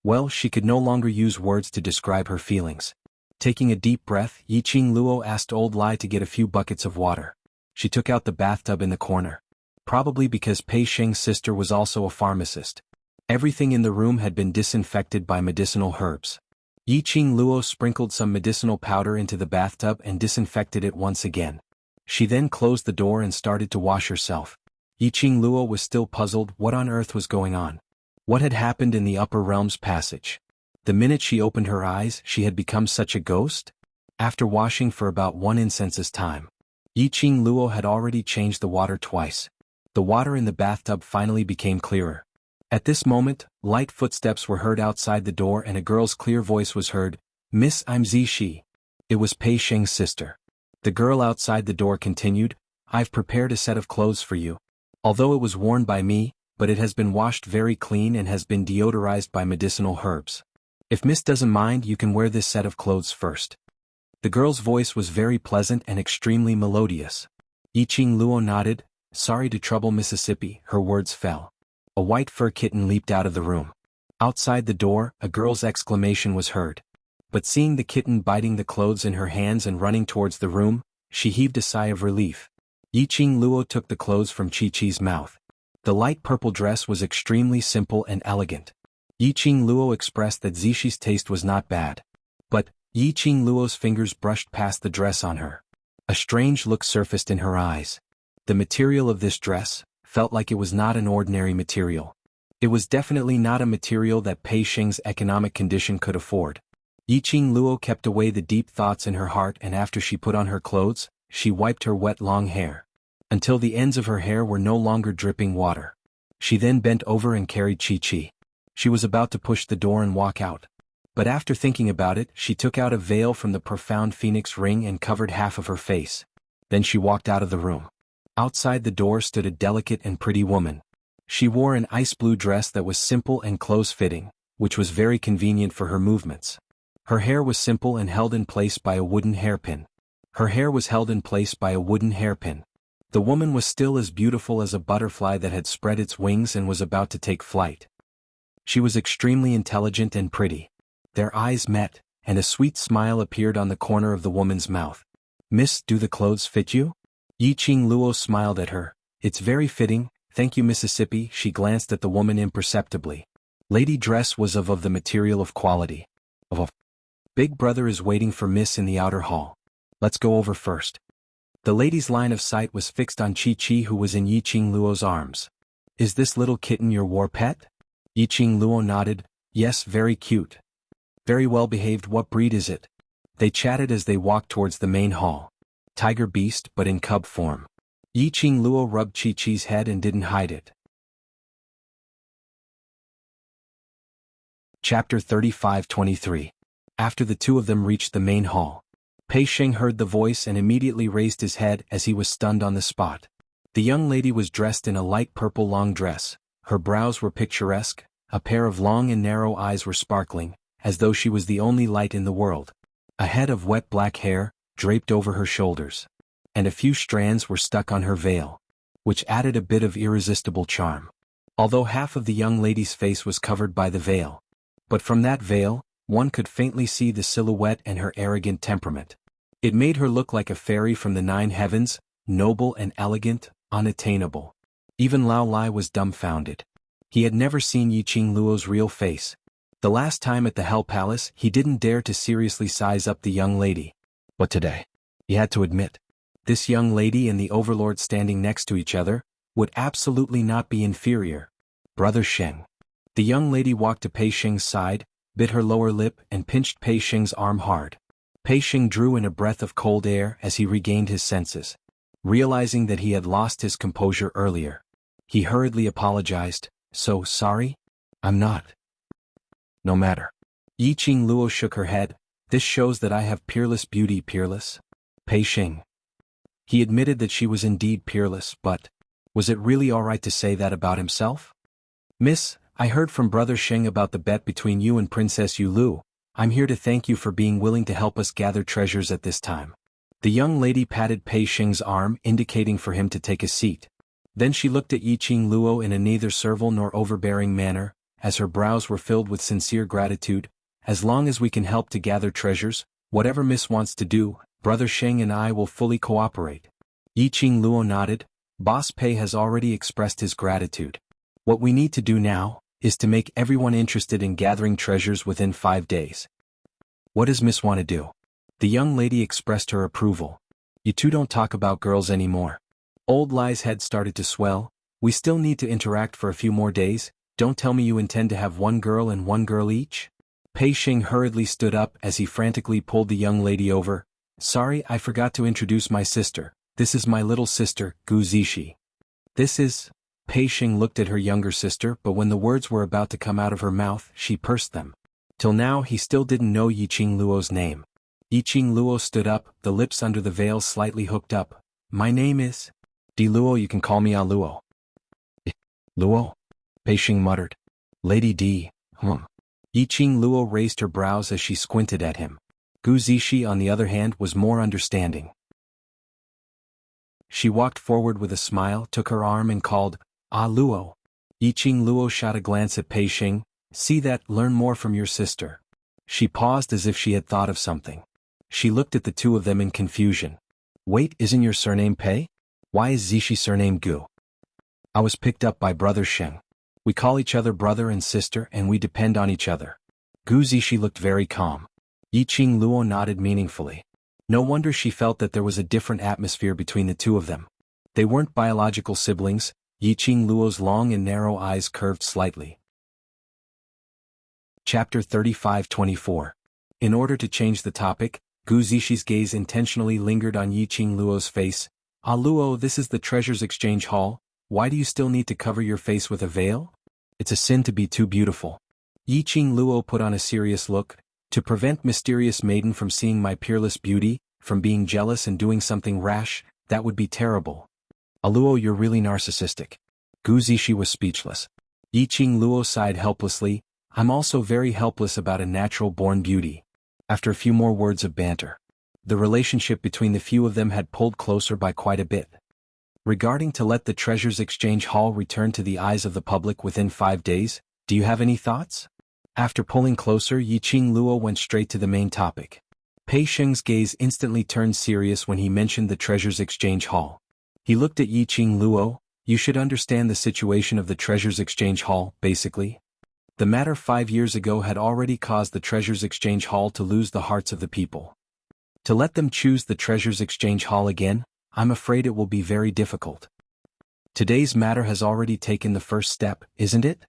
well, she could no longer use words to describe her feelings. Taking a deep breath, Yiqing Luo asked Old Lai to get a few buckets of water. She took out the bathtub in the corner. Probably because Pei Xing's sister was also a pharmacist. Everything in the room had been disinfected by medicinal herbs. Yiqing Luo sprinkled some medicinal powder into the bathtub and disinfected it once again. She then closed the door and started to wash herself. Yiqing Luo was still puzzled what on earth was going on. What had happened in the Upper Realms passage? The minute she opened her eyes, she had become such a ghost? After washing for about 1 incense's time, Yiqing Luo had already changed the water twice. The water in the bathtub finally became clearer. At this moment, light footsteps were heard outside the door and a girl's clear voice was heard, "Miss, I'm Zishi." It was Pei Sheng's sister. The girl outside the door continued, "I've prepared a set of clothes for you. Although it was worn by me, but it has been washed very clean and has been deodorized by medicinal herbs. If Miss doesn't mind, you can wear this set of clothes first." The girl's voice was very pleasant and extremely melodious. Yiqing Luo nodded. "Sorry to trouble Mississippi," her words fell. A white fur kitten leaped out of the room. Outside the door, a girl's exclamation was heard. But seeing the kitten biting the clothes in her hands and running towards the room, she heaved a sigh of relief. Yiqing Luo took the clothes from Chi-Chi's mouth. The light purple dress was extremely simple and elegant. Yiqing Luo expressed that Zishi's taste was not bad. But Yiqing Luo's fingers brushed past the dress on her. A strange look surfaced in her eyes. The material of this dress felt like it was not an ordinary material. It was definitely not a material that Pei Sheng's economic condition could afford. Yiqing Luo kept away the deep thoughts in her heart, and after she put on her clothes, she wiped her wet long hair until the ends of her hair were no longer dripping water. She then bent over and carried Chi-Chi. She was about to push the door and walk out. But after thinking about it, she took out a veil from the profound phoenix ring and covered half of her face. Then she walked out of the room. Outside the door stood a delicate and pretty woman. She wore an ice blue dress that was simple and close-fitting, which was very convenient for her movements. Her hair was simple and held in place by a wooden hairpin. The woman was still as beautiful as a butterfly that had spread its wings and was about to take flight. She was extremely intelligent and pretty. Their eyes met, and a sweet smile appeared on the corner of the woman's mouth. "Miss, do the clothes fit you?" Yiqing Luo smiled at her. "It's very fitting, thank you Mississippi." She glanced at the woman imperceptibly. Lady dress was of the material of quality. Big brother is waiting for Miss in the outer hall. Let's go over first." The lady's line of sight was fixed on Chi-Chi, who was in Yiqing Luo's arms. "Is this little kitten your war pet?" Yiqing Luo nodded. "Yes, very cute. Very well behaved. What breed is it?" They chatted as they walked towards the main hall. "Tiger beast, but in cub form." Yiqing Luo rubbed Chi-Chi's head and didn't hide it. Chapter 35-23. After the two of them reached the main hall, Pei Sheng heard the voice and immediately raised his head as he was stunned on the spot. The young lady was dressed in a light purple long dress. Her brows were picturesque, a pair of long and narrow eyes were sparkling, as though she was the only light in the world. A head of wet black hair draped over her shoulders, and a few strands were stuck on her veil, which added a bit of irresistible charm. Although half of the young lady's face was covered by the veil, but from that veil, one could faintly see the silhouette and her arrogant temperament. It made her look like a fairy from the 9 heavens, noble and elegant, unattainable. Even Lao Lai was dumbfounded. He had never seen Yiqing Luo's real face. The last time at the Hell Palace, he didn't dare to seriously size up the young lady. But today, he had to admit, this young lady and the overlord standing next to each other would absolutely not be inferior. Brother Sheng. The young lady walked to Pei Sheng's side, bit her lower lip and pinched Pei Sheng's arm hard. Pei Sheng drew in a breath of cold air as he regained his senses. Realizing that he had lost his composure earlier, he hurriedly apologized. "So sorry? I'm not." "No matter." Yiqing Luo shook her head. "This shows that I have peerless beauty." "Peerless?" Pei Sheng. He admitted that she was indeed peerless, but was it really alright to say that about himself? "Miss, I heard from Brother Sheng about the bet between you and Princess Yulu. I'm here to thank you for being willing to help us gather treasures at this time." The young lady patted Pei Sheng's arm, indicating for him to take a seat. Then she looked at Yiqing Luo in a neither servile nor overbearing manner, as her brows were filled with sincere gratitude. "As long as we can help to gather treasures, whatever Miss wants to do, Brother Sheng and I will fully cooperate." Yiqing Luo nodded. "Boss Pei has already expressed his gratitude. What we need to do now is to make everyone interested in gathering treasures within 5 days." "What does Miss want to do?" The young lady expressed her approval. "You two don't talk about girls anymore." Old Lai's head started to swell. "We still need to interact for a few more days. Don't tell me you intend to have one girl and one girl each?" Pei Xing hurriedly stood up as he frantically pulled the young lady over. Sorry, I forgot to introduce my sister. This is my little sister, Gu Zishi. This is... Pei Xing looked at her younger sister, but when the words were about to come out of her mouth, she pursed them. Till now he still didn't know Yiqing Luo's name. Yiqing Luo stood up, the lips under the veil slightly hooked up. My name is... Di Luo, you can call me A Luo. Luo? Pei Xing muttered. Lady Di, Yiqing Luo raised her brows as she squinted at him. Gu Zishi, on the other hand, was more understanding. She walked forward with a smile, took her arm and called, Ah Luo. Yiqing Luo shot a glance at Pei Xing. See that, learn more from your sister. She paused as if she had thought of something. She looked at the two of them in confusion. Wait, isn't your surname Pei? Why is Zishi surname Gu? I was picked up by brother Sheng. We call each other brother and sister and we depend on each other. Gu Zishi looked very calm. Yiqing Luo nodded meaningfully. No wonder she felt that there was a different atmosphere between the two of them. They weren't biological siblings. Yiqing Luo's long and narrow eyes curved slightly. Chapter 35-24. In order to change the topic, Gu Zishi's gaze intentionally lingered on Yiqing Luo's face. Ah Luo, this is the Treasures Exchange Hall. Why do you still need to cover your face with a veil? It's a sin to be too beautiful. Yiqing Luo put on a serious look. To prevent mysterious maiden from seeing my peerless beauty, from being jealous and doing something rash, that would be terrible. Ah Luo, you're really narcissistic. Gu Zishi was speechless. Yiqing Luo sighed helplessly. I'm also very helpless about a natural-born beauty. After a few more words of banter, the relationship between the few of them had pulled closer by quite a bit. Regarding to let the Treasures Exchange Hall return to the eyes of the public within 5 days, do you have any thoughts? After pulling closer, Yiqing Luo went straight to the main topic. Pei Xing's gaze instantly turned serious when he mentioned the Treasures Exchange Hall. He looked at Yiqing Luo. You should understand the situation of the Treasures Exchange Hall, basically. The matter 5 years ago had already caused the Treasures Exchange Hall to lose the hearts of the people. To let them choose the Treasures Exchange Hall again, I'm afraid it will be very difficult. Today's matter has already taken the first step, isn't it?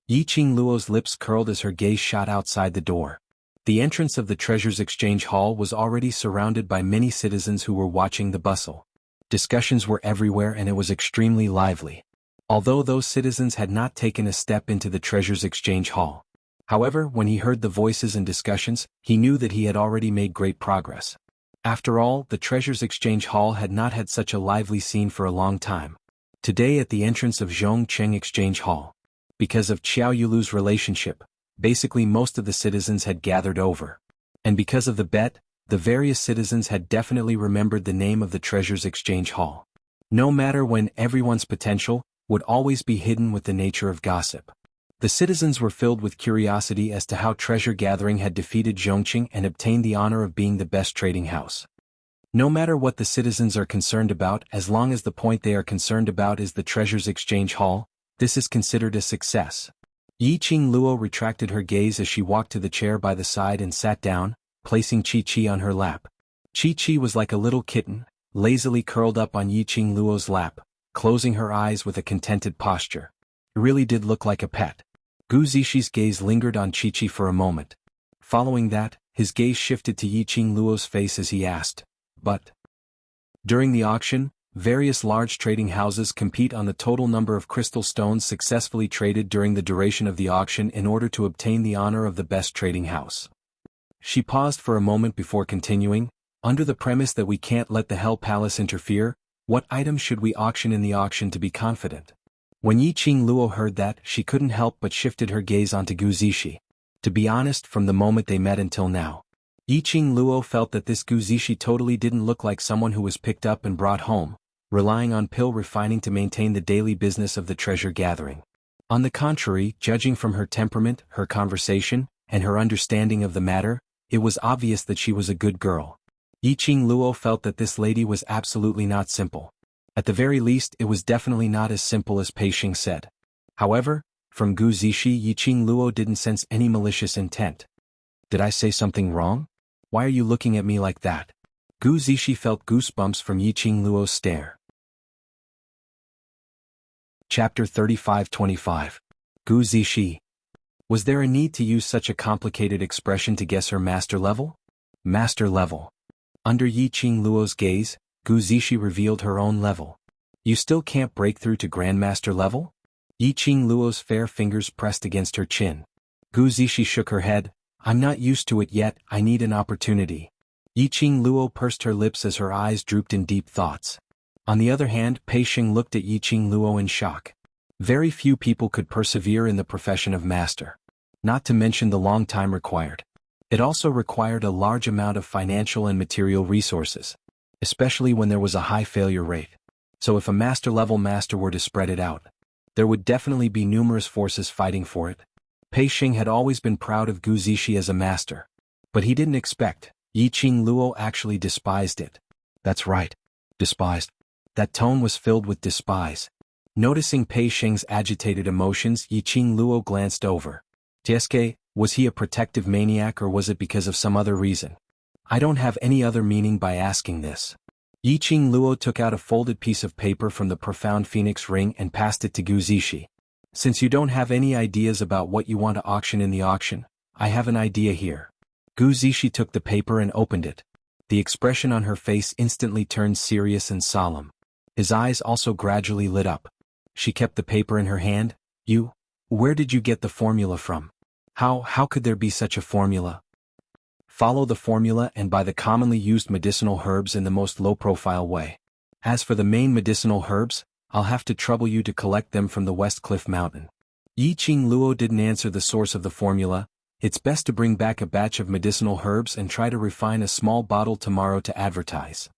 Yiqing Luo's lips curled as her gaze shot outside the door. The entrance of the Treasures Exchange Hall was already surrounded by many citizens who were watching the bustle. Discussions were everywhere and it was extremely lively. Although those citizens had not taken a step into the Treasures Exchange Hall. However, when he heard the voices and discussions, he knew that he had already made great progress. After all, the Treasures Exchange Hall had not had such a lively scene for a long time. Today at the entrance of Zhongcheng Exchange Hall. Because of Xiao Yulu's relationship, basically most of the citizens had gathered over. And because of the bet, the various citizens had definitely remembered the name of the Treasures Exchange Hall. No matter when, everyone's potential would always be hidden with the nature of gossip. The citizens were filled with curiosity as to how Treasure Gathering had defeated Zhongqing and obtained the honor of being the best trading house. No matter what the citizens are concerned about, as long as the point they are concerned about is the Treasures Exchange Hall, this is considered a success. Yiqing Luo retracted her gaze as she walked to the chair by the side and sat down, placing Chi-Chi on her lap. Chi-Chi was like a little kitten, lazily curled up on Yiqing Luo's lap, closing her eyes with a contented posture. It really did look like a pet. Gu Zishi's gaze lingered on Chi-Chi for a moment. Following that, his gaze shifted to Yiqing Luo's face as he asked, But? During the auction, various large trading houses compete on the total number of crystal stones successfully traded during the duration of the auction in order to obtain the honor of the best trading house. She paused for a moment before continuing, under the premise that we can't let the Hell Palace interfere, what items should we auction in the auction to be confident? When Yiqing Luo heard that, she couldn't help but shifted her gaze onto Gu Zishi. To be honest, from the moment they met until now, Yiqing Luo felt that this Gu Zishi totally didn't look like someone who was picked up and brought home, relying on pill refining to maintain the daily business of the treasure gathering. On the contrary, judging from her temperament, her conversation, and her understanding of the matter, it was obvious that she was a good girl. Yiqing Luo felt that this lady was absolutely not simple. At the very least, it was definitely not as simple as Pei Xing said. However, from Gu Zishi, Yiqing Luo didn't sense any malicious intent. Did I say something wrong? Why are you looking at me like that? Gu Zishi felt goosebumps from Yiqing Luo's stare. Chapter 35-25. Gu Zishi. Was there a need to use such a complicated expression to guess her master level? Master level. Under Yiqing Luo's gaze, Gu Zixi revealed her own level. You still can't break through to Grandmaster level? Yiqing Luo's fair fingers pressed against her chin. Gu Zixi shook her head. I'm not used to it yet, I need an opportunity. Yiqing Luo pursed her lips as her eyes drooped in deep thoughts. On the other hand, Pei Xing looked at Yiqing Luo in shock. Very few people could persevere in the profession of master. Not to mention the long time required. It also required a large amount of financial and material resources, especially when there was a high failure rate. So if a master-level master were to spread it out, there would definitely be numerous forces fighting for it. Pei Xing had always been proud of Gu Zixi as a master. But he didn't expect Yiqing Luo actually despised it. That's right. Despised. That tone was filled with despise. Noticing Pei Xing's agitated emotions, Yiqing Luo glanced over. Tieske, was he a protective maniac or was it because of some other reason? I don't have any other meaning by asking this. Yiqing Luo took out a folded piece of paper from the profound phoenix ring and passed it to Gu Zixi. Since you don't have any ideas about what you want to auction in the auction, I have an idea here. Gu Zixi took the paper and opened it. The expression on her face instantly turned serious and solemn. His eyes also gradually lit up. She kept the paper in her hand. Where did you get the formula from? How could there be such a formula? Follow the formula and buy the commonly used medicinal herbs in the most low-profile way. As for the main medicinal herbs, I'll have to trouble you to collect them from the West Cliff Mountain. Yiqing Luo didn't answer the source of the formula. It's best to bring back a batch of medicinal herbs and try to refine a small bottle tomorrow to advertise.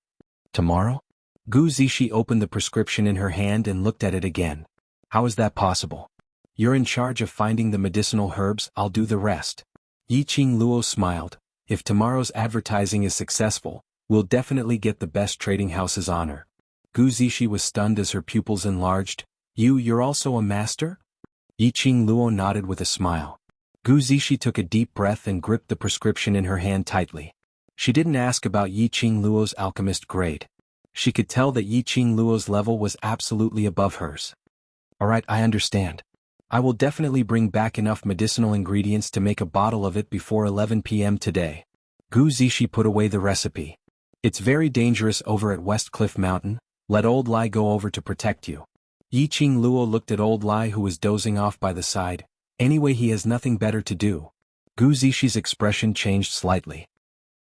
Tomorrow? Gu Zixi opened the prescription in her hand and looked at it again. How is that possible? You're in charge of finding the medicinal herbs, I'll do the rest. Yiqing Luo smiled. If tomorrow's advertising is successful, we'll definitely get the best trading house's honor. Gu Zixi was stunned as her pupils enlarged. You're also a master? Yiqing Luo nodded with a smile. Gu Zixi took a deep breath and gripped the prescription in her hand tightly. She didn't ask about Yiqing Luo's alchemist grade. She could tell that Yiqing Luo's level was absolutely above hers. Alright, I understand. I will definitely bring back enough medicinal ingredients to make a bottle of it before 11 p.m. today. Gu Zixi put away the recipe. It's very dangerous over at West Cliff Mountain. Let Old Lai go over to protect you. Yiqing Luo looked at Old Lai who was dozing off by the side. Anyway, he has nothing better to do. Gu Zixi's expression changed slightly.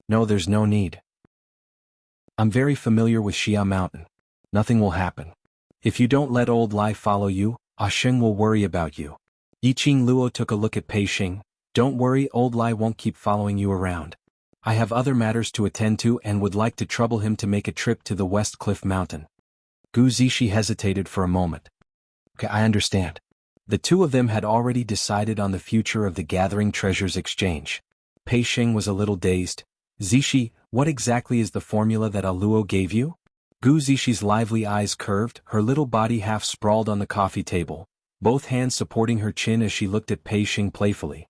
No, there's no need. I'm very familiar with Xia Mountain. Nothing will happen. If you don't let Old Lai follow you, Sheng will worry about you. Yiqing Luo took a look at Pei Xing. Don't worry, Old Lai won't keep following you around. I have other matters to attend to and would like to trouble him to make a trip to the West Cliff Mountain. Gu Zixi hesitated for a moment. Okay, I understand. The two of them had already decided on the future of the Gathering Treasures exchange. Pei Xing was a little dazed. Zixi, what exactly is the formula that Luo gave you? Gu Zixi's lively eyes curved, her little body half sprawled on the coffee table, both hands supporting her chin as she looked at Pei Xing playfully.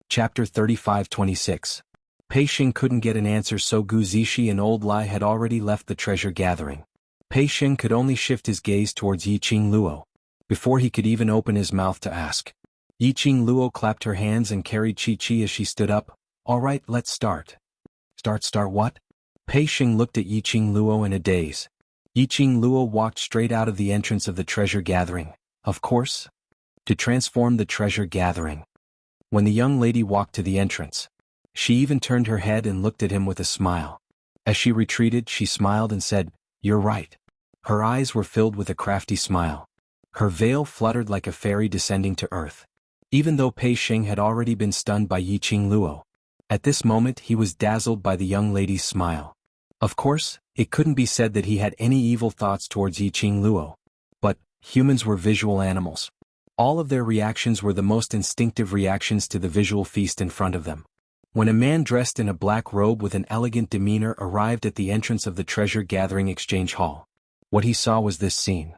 Chapter 35-26. Pei Xing couldn't get an answer, so Gu Zixi and Old Lai had already left the treasure gathering. Pei Xing could only shift his gaze towards Yiqing Luo, before he could even open his mouth to ask. Yiqing Luo clapped her hands and carried Chi-Chi as she stood up. All right, let's start. Start what? Pei Xing looked at Yiqing Luo in a daze. Yiqing Luo walked straight out of the entrance of the treasure gathering. Of course. To transform the treasure gathering. When the young lady walked to the entrance, she even turned her head and looked at him with a smile. As she retreated, she smiled and said, You're right. Her eyes were filled with a crafty smile. Her veil fluttered like a fairy descending to earth. Even though Pei Xing had already been stunned by Yiqing Luo, at this moment he was dazzled by the young lady's smile. Of course, it couldn't be said that he had any evil thoughts towards Yiqing Luo. But humans were visual animals. All of their reactions were the most instinctive reactions to the visual feast in front of them. When a man dressed in a black robe with an elegant demeanor arrived at the entrance of the treasure gathering exchange hall, what he saw was this scene.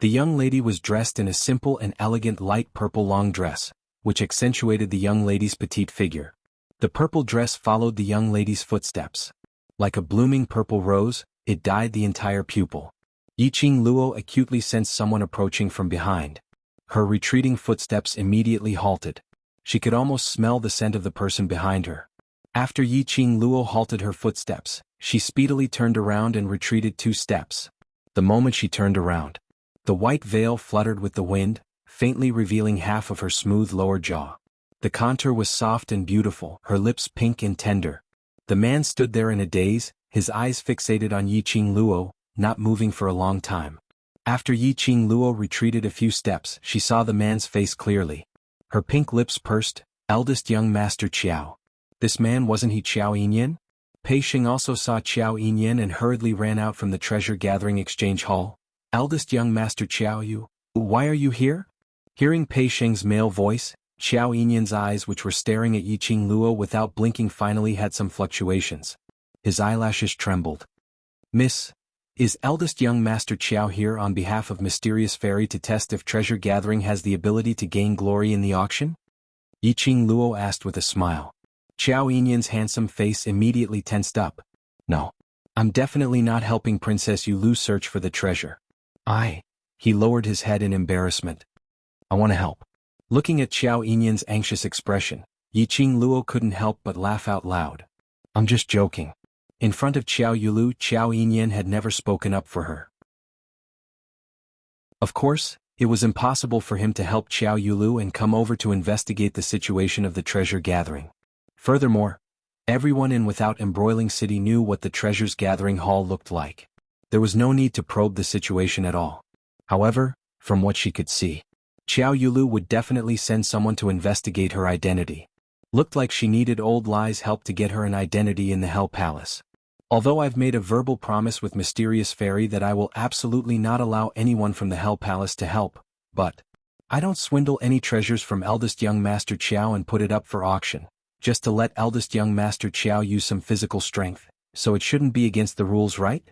The young lady was dressed in a simple and elegant light purple long dress, which accentuated the young lady's petite figure. The purple dress followed the young lady's footsteps. Like a blooming purple rose, it dyed the entire pupil. Yiqing Luo acutely sensed someone approaching from behind. Her retreating footsteps immediately halted. She could almost smell the scent of the person behind her. After Yiqing Luo halted her footsteps, she speedily turned around and retreated 2 steps. The moment she turned around, the white veil fluttered with the wind, faintly revealing half of her smooth lower jaw. The contour was soft and beautiful, her lips pink and tender. The man stood there in a daze, his eyes fixated on Yiqing Luo, not moving for a long time. After Yiqing Luo retreated a few steps, she saw the man's face clearly. Her pink lips pursed. Eldest young master Qiao. This man, wasn't he Qiao Yinyan? Pei Xing also saw Qiao Yinyan and hurriedly ran out from the treasure-gathering exchange hall. Eldest young master Qiao Yu, why are you here? Hearing Pei Xing's male voice, Qiao Yinyan's eyes, which were staring at Yiqing Luo without blinking, finally had some fluctuations. His eyelashes trembled. Miss, is eldest young master Qiao here on behalf of Mysterious Fairy to test if treasure gathering has the ability to gain glory in the auction? Yiqing Luo asked with a smile. Qiao Yinyan's handsome face immediately tensed up. No. I'm definitely not helping Princess Yulu search for the treasure. He lowered his head in embarrassment. I want to help. Looking at Qiao Yinyan's anxious expression, Yiqing Luo couldn't help but laugh out loud. I'm just joking. In front of Qiao Yulu, Qiao Yinyan had never spoken up for her. Of course, it was impossible for him to help Qiao Yulu and come over to investigate the situation of the treasure gathering. Furthermore, everyone in Without Embroiling City knew what the treasures gathering hall looked like. There was no need to probe the situation at all. However, from what she could see, Qiao Yulu would definitely send someone to investigate her identity. Looked like she needed Old Lie's help to get her an identity in the Hell Palace. Although I've made a verbal promise with Mysterious Fairy that I will absolutely not allow anyone from the Hell Palace to help, but I don't swindle any treasures from eldest young Master Qiao and put it up for auction, just to let eldest young Master Qiao use some physical strength, so it shouldn't be against the rules, right?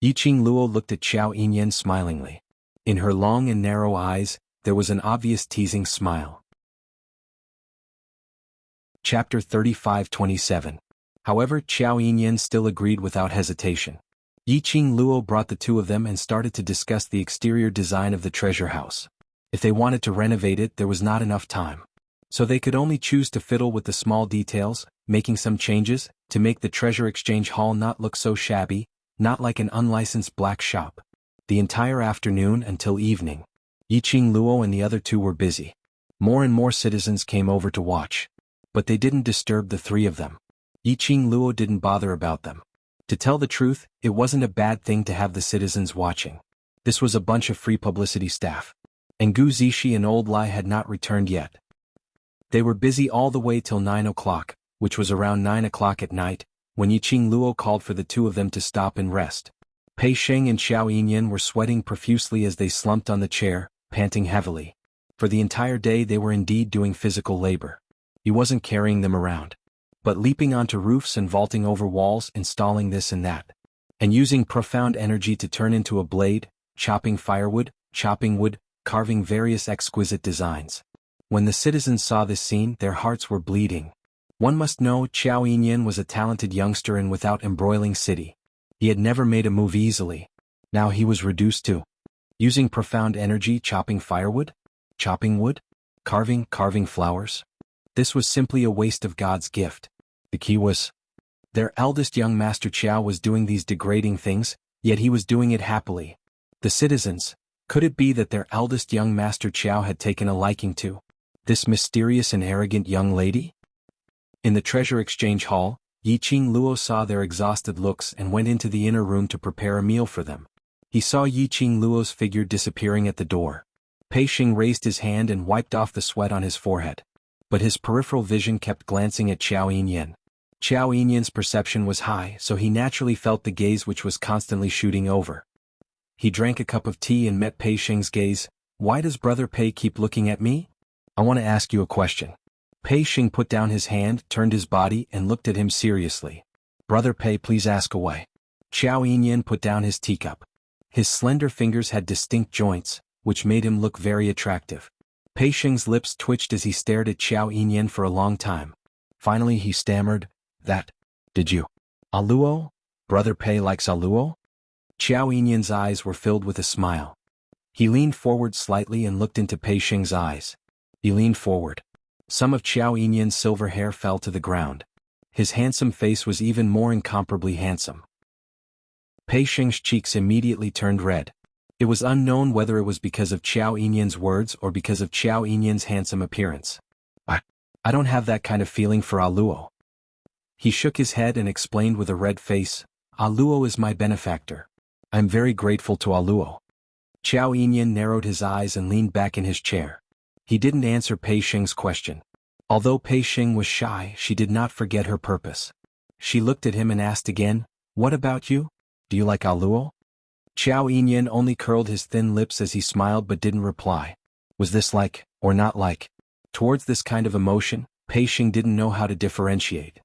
Yiqing Luo looked at Qiao Yinyan smilingly. In her long and narrow eyes, there was an obvious teasing smile. Chapter 35-27. However, Qiao Yinyan still agreed without hesitation. Yiqing Luo brought the two of them and started to discuss the exterior design of the treasure house. If they wanted to renovate it, there was not enough time. So they could only choose to fiddle with the small details, making some changes, to make the treasure exchange hall not look so shabby, not like an unlicensed black shop. The entire afternoon until evening, Yiqing Luo and the other two were busy. More and more citizens came over to watch. But they didn't disturb the three of them. Yiqing Luo didn't bother about them. To tell the truth, it wasn't a bad thing to have the citizens watching. This was a bunch of free publicity staff. And Gu Zishi and Old Lai had not returned yet. They were busy all the way till 9 o'clock, which was around 9 o'clock at night, when Yiqing Luo called for the two of them to stop and rest. Pei Xing and Xiao Yinyan were sweating profusely as they slumped on the chair, panting heavily. For the entire day they were indeed doing physical labor. He wasn't carrying them around, but leaping onto roofs and vaulting over walls, installing this and that, and using profound energy to turn into a blade, chopping firewood, chopping wood, carving various exquisite designs. When the citizens saw this scene, their hearts were bleeding. One must know Qiao Yinyan was a talented youngster in Without Embroiling City. He had never made a move easily. Now he was reduced to using profound energy, chopping firewood, chopping wood, carving flowers. This was simply a waste of God's gift. The key was, their eldest young Master Qiao was doing these degrading things, yet he was doing it happily. The citizens, could it be that their eldest young Master Qiao had taken a liking to this mysterious and arrogant young lady? In the treasure exchange hall, Yiqing Luo saw their exhausted looks and went into the inner room to prepare a meal for them. He saw Yiqing Luo's figure disappearing at the door. Pei Xing raised his hand and wiped off the sweat on his forehead. But his peripheral vision kept glancing at Qiao Yinyan. Qiao Yinyan's perception was high, so he naturally felt the gaze which was constantly shooting over. He drank a cup of tea and met Pei Xing's gaze. Why does Brother Pei keep looking at me? I want to ask you a question. Pei Xing put down his hand, turned his body, and looked at him seriously. Brother Pei, please ask away. Qiao Yinyan put down his teacup. His slender fingers had distinct joints, which made him look very attractive. Pei Xing's lips twitched as he stared at Qiao Yinyan for a long time. Finally he stammered, did you? Aluo? Brother Pei likes Aluo? Qiao Yinyan's eyes were filled with a smile. He leaned forward slightly and looked into Pei Xing's eyes. He leaned forward. Some of Xiaoyinyan's silver hair fell to the ground. His handsome face was even more incomparably handsome. Pei Xing's cheeks immediately turned red. It was unknown whether it was because of Xiaoyinyan's words or because of Xiaoyinyan's handsome appearance. I don't have that kind of feeling for Luo. He shook his head and explained with a red face, Luo is my benefactor. I'm very grateful to Luo. Xiaoyinyan narrowed his eyes and leaned back in his chair. He didn't answer Pei Xing's question. Although Pei Xing was shy, she did not forget her purpose. She looked at him and asked again, what about you? Do you like Luo? Xiaoyinyan only curled his thin lips as he smiled but didn't reply. Was this like, or not like? Towards this kind of emotion, Pei Xing didn't know how to differentiate.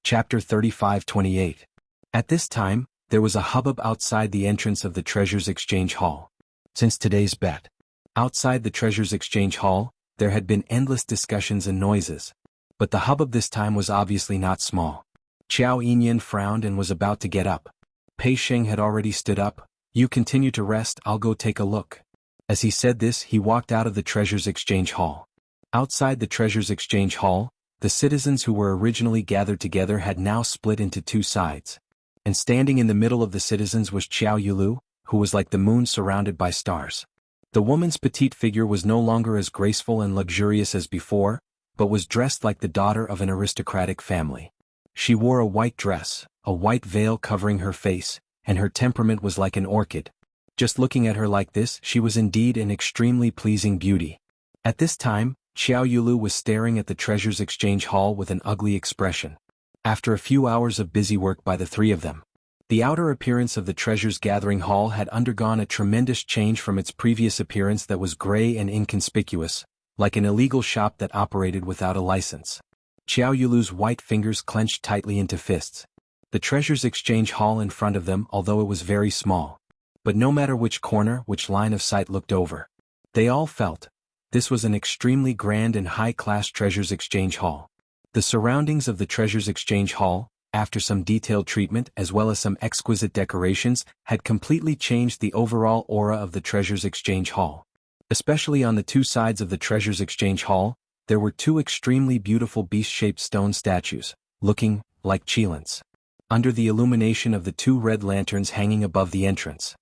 Chapter 35-28. At this time, there was a hubbub outside the entrance of the Treasures Exchange Hall. Since today's bet. Outside the Treasures Exchange Hall, there had been endless discussions and noises. But the hubbub this time was obviously not small. Xiaoyinyan frowned and was about to get up. Pei Xing had already stood up. You continue to rest, I'll go take a look. As he said this, he walked out of the Treasures Exchange Hall. Outside the Treasures Exchange Hall, the citizens who were originally gathered together had now split into two sides. And standing in the middle of the citizens was Xiao Yulu, who was like the moon surrounded by stars. The woman's petite figure was no longer as graceful and luxurious as before, but was dressed like the daughter of an aristocratic family. She wore a white dress, a white veil covering her face, and her temperament was like an orchid. Just looking at her like this, she was indeed an extremely pleasing beauty. At this time, Xiao Yulu was staring at the Treasures Exchange Hall with an ugly expression. After a few hours of busy work by the three of them, the outer appearance of the Treasures Gathering Hall had undergone a tremendous change from its previous appearance that was gray and inconspicuous, like an illegal shop that operated without a license. Xiao Yulu's white fingers clenched tightly into fists. The Treasures Exchange Hall in front of them, although it was very small. But no matter which corner, which line of sight looked over, they all felt this was an extremely grand and high-class Treasures Exchange Hall. The surroundings of the Treasures Exchange Hall, after some detailed treatment as well as some exquisite decorations, had completely changed the overall aura of the Treasures Exchange Hall. Especially on the two sides of the Treasures Exchange Hall, there were two extremely beautiful beast-shaped stone statues, looking like Qilins. Under the illumination of the two red lanterns hanging above the entrance,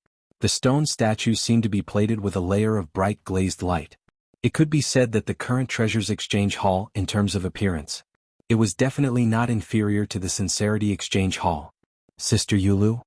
the stone statues seemed to be plated with a layer of bright glazed light. It could be said that the current Treasures Exchange Hall, in terms of appearance, it was definitely not inferior to the Sincerity Exchange Hall. Sister Yulu?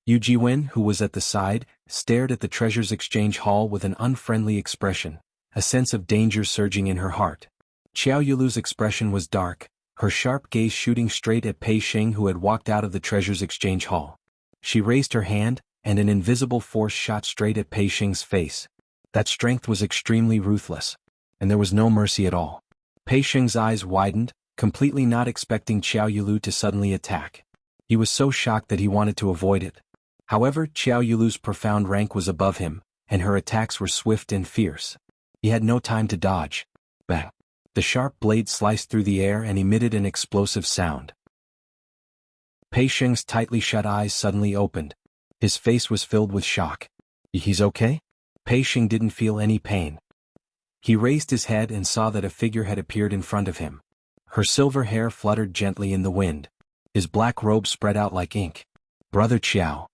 Yu Jiwen, who was at the side, stared at the Treasures Exchange Hall with an unfriendly expression, a sense of danger surging in her heart. Xiao Yulu's expression was dark, her sharp gaze shooting straight at Pei Xing, who had walked out of the Treasures Exchange Hall. She raised her hand, and an invisible force shot straight at Pei Xing's face. That strength was extremely ruthless, and there was no mercy at all. Pei Xing's eyes widened, completely not expecting Xiao Yulu to suddenly attack. He was so shocked that he wanted to avoid it. However, Xiao Yulu's profound rank was above him, and her attacks were swift and fierce. He had no time to dodge. Bang! The sharp blade sliced through the air and emitted an explosive sound. Pei Xing's tightly shut eyes suddenly opened. His face was filled with shock. He's okay? Pei Xing didn't feel any pain. He raised his head and saw that a figure had appeared in front of him. Her silver hair fluttered gently in the wind. His black robe spread out like ink. Brother Qiao.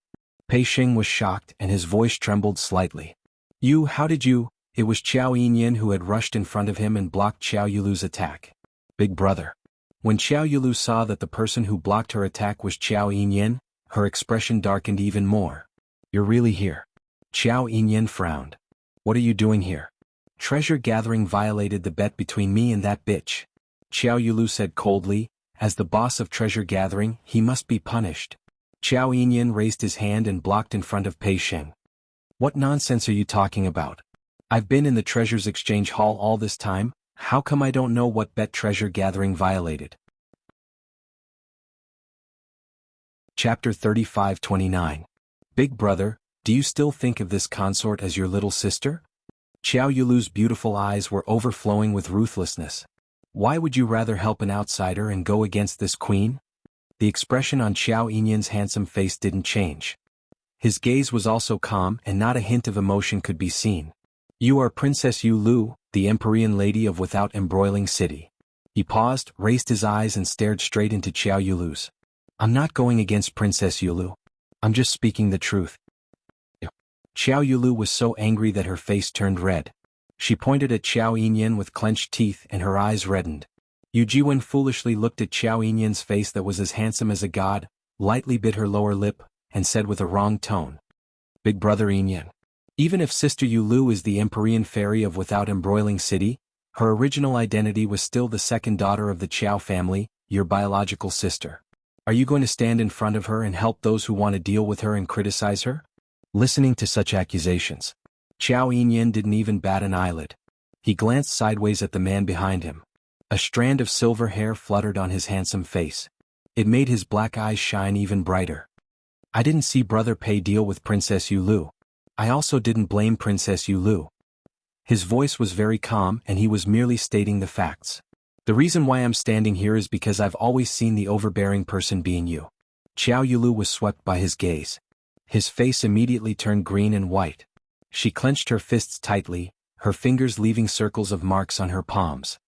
Pei Xing was shocked and his voice trembled slightly. You, how did you? It was Xiaoyinyan who had rushed in front of him and blocked Xiao Yulu's attack. Big brother. When Xiao Yulu saw that the person who blocked her attack was Xiaoyinyan, her expression darkened even more. You're really here? Xiaoyinyan frowned. What are you doing here? Treasure gathering violated the bet between me and that bitch. Xiao Yulu said coldly, as the boss of treasure gathering, he must be punished. Xiaoyinyan raised his hand and blocked in front of Pei Xing. What nonsense are you talking about? I've been in the Treasures Exchange Hall all this time, how come I don't know what bet treasure gathering violated? Chapter 35-29. Big brother, do you still think of this consort as your little sister? Xiao Yulu's beautiful eyes were overflowing with ruthlessness. Why would you rather help an outsider and go against this queen? The expression on Xiaoyinyan's handsome face didn't change. His gaze was also calm and not a hint of emotion could be seen. You are Princess Yu Lu, the Empyrean lady of without embroiling city. He paused, raised his eyes and stared straight into Xiao Yulu's. I'm not going against Princess Yu Lu. I'm just speaking the truth. Xiao Yulu was so angry that her face turned red. She pointed at Xiao Yinyan with clenched teeth and her eyes reddened. Yu Jiwen foolishly looked at Xiao Yinyan's face that was as handsome as a god, lightly bit her lower lip, and said with a wrong tone. Big brother Yinyan. Even if Sister Yu Lu is the Empyrean fairy of without embroiling city, her original identity was still the second daughter of the Qiao family, your biological sister. Are you going to stand in front of her and help those who want to deal with her and criticize her? Listening to such accusations, Xiao Yinyan didn't even bat an eyelid. He glanced sideways at the man behind him. A strand of silver hair fluttered on his handsome face. It made his black eyes shine even brighter. I didn't see Brother Pei deal with Princess Yu Lu. I also didn't blame Princess Yu Lu. His voice was very calm and he was merely stating the facts. The reason why I'm standing here is because I've always seen the overbearing person being you. Xiao Yulu was swept by his gaze. His face immediately turned green and white. She clenched her fists tightly, her fingers leaving circles of marks on her palms.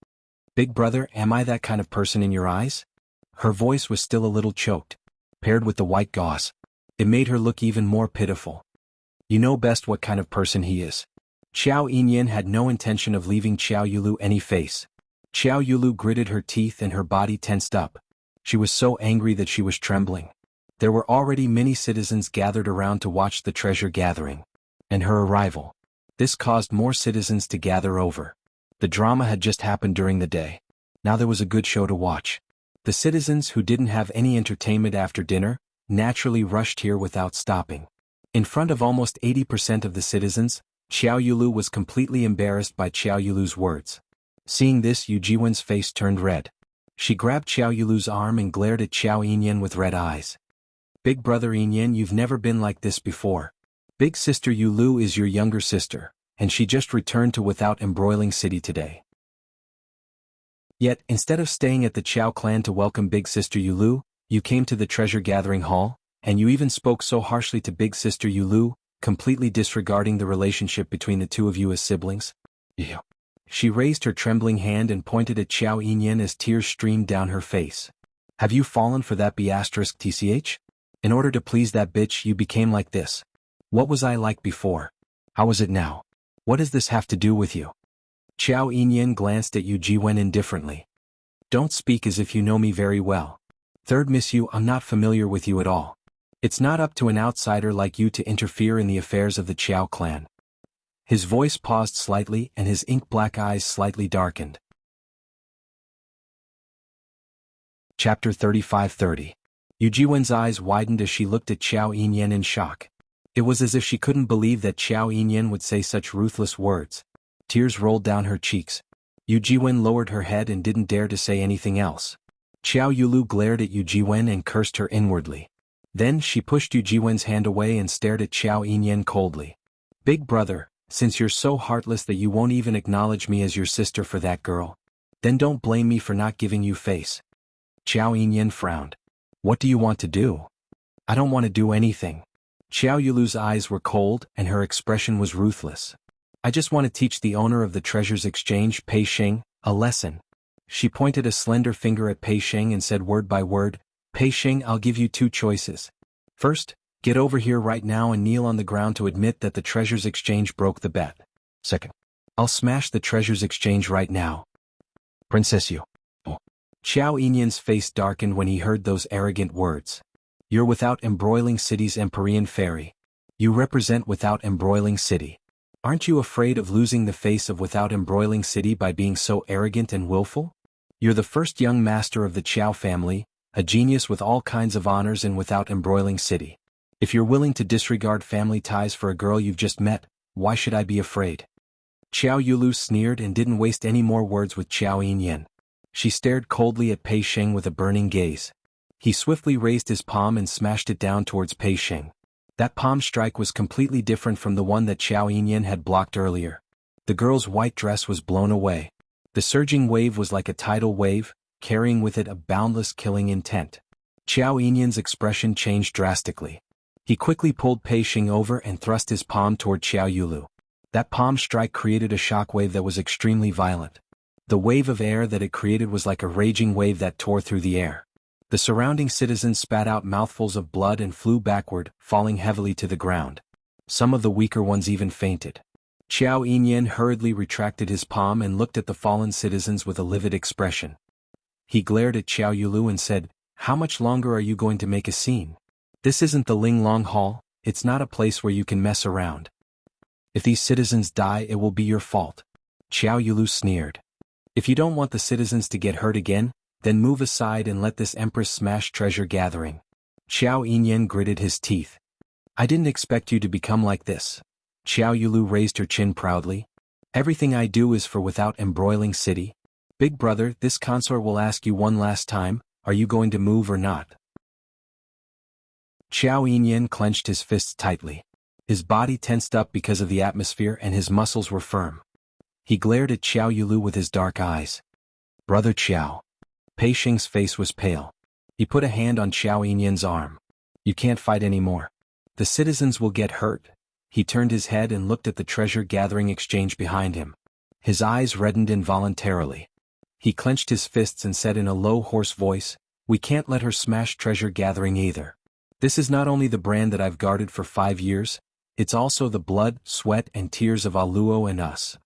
Big brother, am I that kind of person in your eyes? Her voice was still a little choked. Paired with the white gauze, it made her look even more pitiful. You know best what kind of person he is. Xiao Yinyan had no intention of leaving Xiao Yulu any face. Xiao Yulu gritted her teeth and her body tensed up. She was so angry that she was trembling. There were already many citizens gathered around to watch the treasure gathering. And her arrival. This caused more citizens to gather over. The drama had just happened during the day. Now there was a good show to watch. The citizens who didn't have any entertainment after dinner, naturally rushed here without stopping. In front of almost 80% of the citizens, Xiao Yulu was completely embarrassed by Xiao Yulu's words. Seeing this, Yu Jiwen's face turned red. She grabbed Xiao Yulu's arm and glared at Xiao Yinyan with red eyes. Big brother Yinyan, you've never been like this before. Big sister Yu Lu is your younger sister, and she just returned to without embroiling city today. Yet, instead of staying at the Qiao clan to welcome big sister Yu Lu, you came to the treasure gathering hall, and you even spoke so harshly to big sister Yu Lu, completely disregarding the relationship between the two of you as siblings. Yeah. She raised her trembling hand and pointed at Xiao Yinyan as tears streamed down her face. Have you fallen for that B***tch? In order to please that bitch you became like this. What was I like before? How is it now? What does this have to do with you? Xiao Yinyan glanced at Yu Jiwen indifferently. Don't speak as if you know me very well. Third miss you, I'm not familiar with you at all. It's not up to an outsider like you to interfere in the affairs of the Qiao clan. His voice paused slightly and his ink-black eyes slightly darkened. Chapter 35:30. Yu Jiwen's eyes widened as she looked at Xiao Yinyan in shock. It was as if she couldn't believe that Xiao Yinyan would say such ruthless words. Tears rolled down her cheeks. Yu Jiwen lowered her head and didn't dare to say anything else. Xiao Yulu glared at Yu Jiwen and cursed her inwardly. Then she pushed Yu Jiwen's hand away and stared at Xiao Yinyan coldly. Big brother, since you're so heartless that you won't even acknowledge me as your sister for that girl, then don't blame me for not giving you face. Xiao Yinyan frowned. What do you want to do? I don't want to do anything. Xiao Yulu's eyes were cold and her expression was ruthless. I just want to teach the owner of the treasures exchange, Pei Sheng, a lesson. She pointed a slender finger at Pei Sheng and said word by word, Pei Sheng, I'll give you two choices. First, get over here right now and kneel on the ground to admit that the treasures exchange broke the bet. Second, I'll smash the treasures exchange right now. Princess Yu. Xiao Yinyan's face darkened when he heard those arrogant words. You're without embroiling city's Empyrean fairy. You represent without embroiling city. Aren't you afraid of losing the face of without embroiling city by being so arrogant and willful? You're the first young master of the Qiao family, a genius with all kinds of honors in without embroiling city. If you're willing to disregard family ties for a girl you've just met, why should I be afraid? Xiao Yulu sneered and didn't waste any more words with Xiao Yinyan. She stared coldly at Pei Sheng with a burning gaze. He swiftly raised his palm and smashed it down towards Pei Sheng. That palm strike was completely different from the one that Xiao Yinyan had blocked earlier. The girl's white dress was blown away. The surging wave was like a tidal wave, carrying with it a boundless killing intent. Xiao Yinyan's expression changed drastically. He quickly pulled Pei Xing over and thrust his palm toward Xiao Yulu. That palm strike created a shockwave that was extremely violent. The wave of air that it created was like a raging wave that tore through the air. The surrounding citizens spat out mouthfuls of blood and flew backward, falling heavily to the ground. Some of the weaker ones even fainted. Xiao Yinyan hurriedly retracted his palm and looked at the fallen citizens with a livid expression. He glared at Xiao Yulu and said, "How much longer are you going to make a scene? This isn't the Ling Long Hall, it's not a place where you can mess around. If these citizens die, it will be your fault." Xiao Yulu sneered. "If you don't want the citizens to get hurt again, then move aside and let this empress smash treasure gathering." Xiao Yinyan gritted his teeth. "I didn't expect you to become like this." Xiao Yulu raised her chin proudly. "Everything I do is for without embroiling city. Big brother, this consort will ask you one last time, are you going to move or not?" Xiao Yinyan clenched his fists tightly. His body tensed up because of the atmosphere and his muscles were firm. He glared at Xiao Yulu with his dark eyes. "Brother Xiao." Pei Xing's face was pale. He put a hand on Xiao Yinyan's arm. "You can't fight anymore. The citizens will get hurt." He turned his head and looked at the treasure-gathering exchange behind him. His eyes reddened involuntarily. He clenched his fists and said in a low, hoarse voice, "We can't let her smash treasure-gathering either. This is not only the brand that I've guarded for 5 years, it's also the blood, sweat and tears of Aluo and us."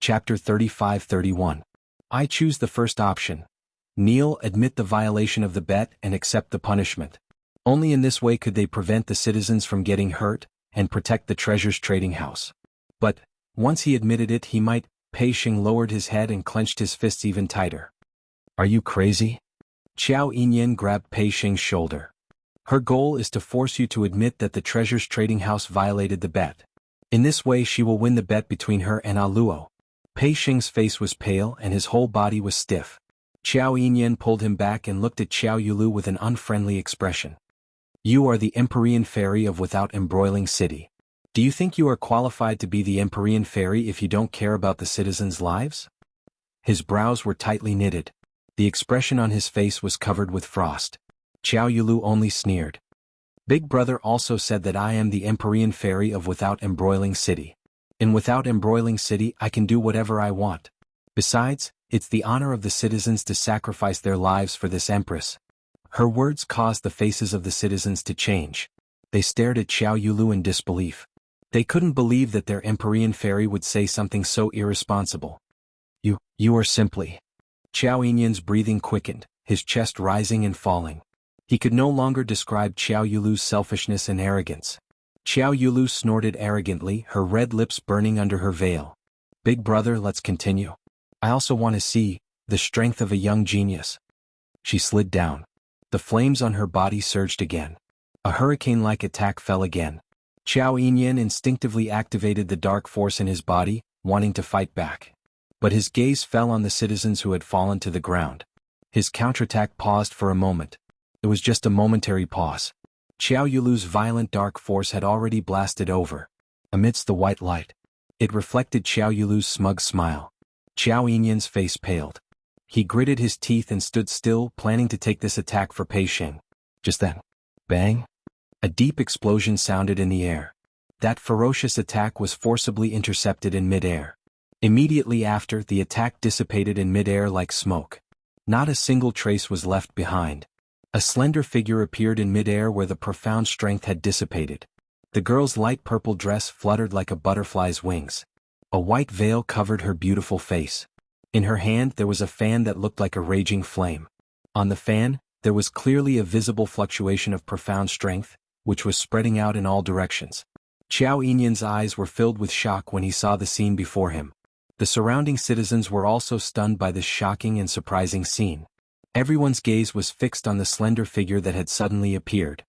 Chapter 35-31. I choose the first option. Kneel, admit the violation of the bet and accept the punishment. Only in this way could they prevent the citizens from getting hurt and protect the treasure's trading house. But, once he admitted it, he might. Pei Xing lowered his head and clenched his fists even tighter. "Are you crazy?" Xiao Yinyan grabbed Pei Xing's shoulder. "Her goal is to force you to admit that the treasure's trading house violated the bet. In this way she will win the bet between her and Aluo." Pei Xing's face was pale and his whole body was stiff. Xiao Yinyan pulled him back and looked at Xiao Yulu with an unfriendly expression. "You are the Empyrean Fairy of Without Embroiling City. Do you think you are qualified to be the Empyrean Fairy if you don't care about the citizens' lives?" His brows were tightly knitted. The expression on his face was covered with frost. Xiao Yulu only sneered. "Big brother also said that I am the Empyrean Fairy of Without Embroiling City. In Without Embroiling City I can do whatever I want. Besides, it's the honor of the citizens to sacrifice their lives for this empress." Her words caused the faces of the citizens to change. They stared at Xiao Yulu in disbelief. They couldn't believe that their Empyrean Fairy would say something so irresponsible. You are simply..." Xiao Yinyan's breathing quickened, his chest rising and falling. He could no longer describe Xiao Yulu's selfishness and arrogance. Xiao Yulu snorted arrogantly, her red lips burning under her veil. "Big brother, let's continue. I also want to see the strength of a young genius." She slid down. The flames on her body surged again. A hurricane-like attack fell again. Xiao Yinyan instinctively activated the dark force in his body, wanting to fight back. But his gaze fell on the citizens who had fallen to the ground. His counterattack paused for a moment. It was just a momentary pause. Xiao Yulu's violent dark force had already blasted over. Amidst the white light, it reflected Xiao Yulu's smug smile. Xiao Yinyan's face paled. He gritted his teeth and stood still, planning to take this attack for Pei Xing. Just then, bang! A deep explosion sounded in the air. That ferocious attack was forcibly intercepted in mid-air. Immediately after, the attack dissipated in mid-air like smoke. Not a single trace was left behind. A slender figure appeared in mid-air where the profound strength had dissipated. The girl's light purple dress fluttered like a butterfly's wings. A white veil covered her beautiful face. In her hand there was a fan that looked like a raging flame. On the fan, there was clearly a visible fluctuation of profound strength, which was spreading out in all directions. Xiao Yinyan's eyes were filled with shock when he saw the scene before him. The surrounding citizens were also stunned by this shocking and surprising scene. Everyone's gaze was fixed on the slender figure that had suddenly appeared.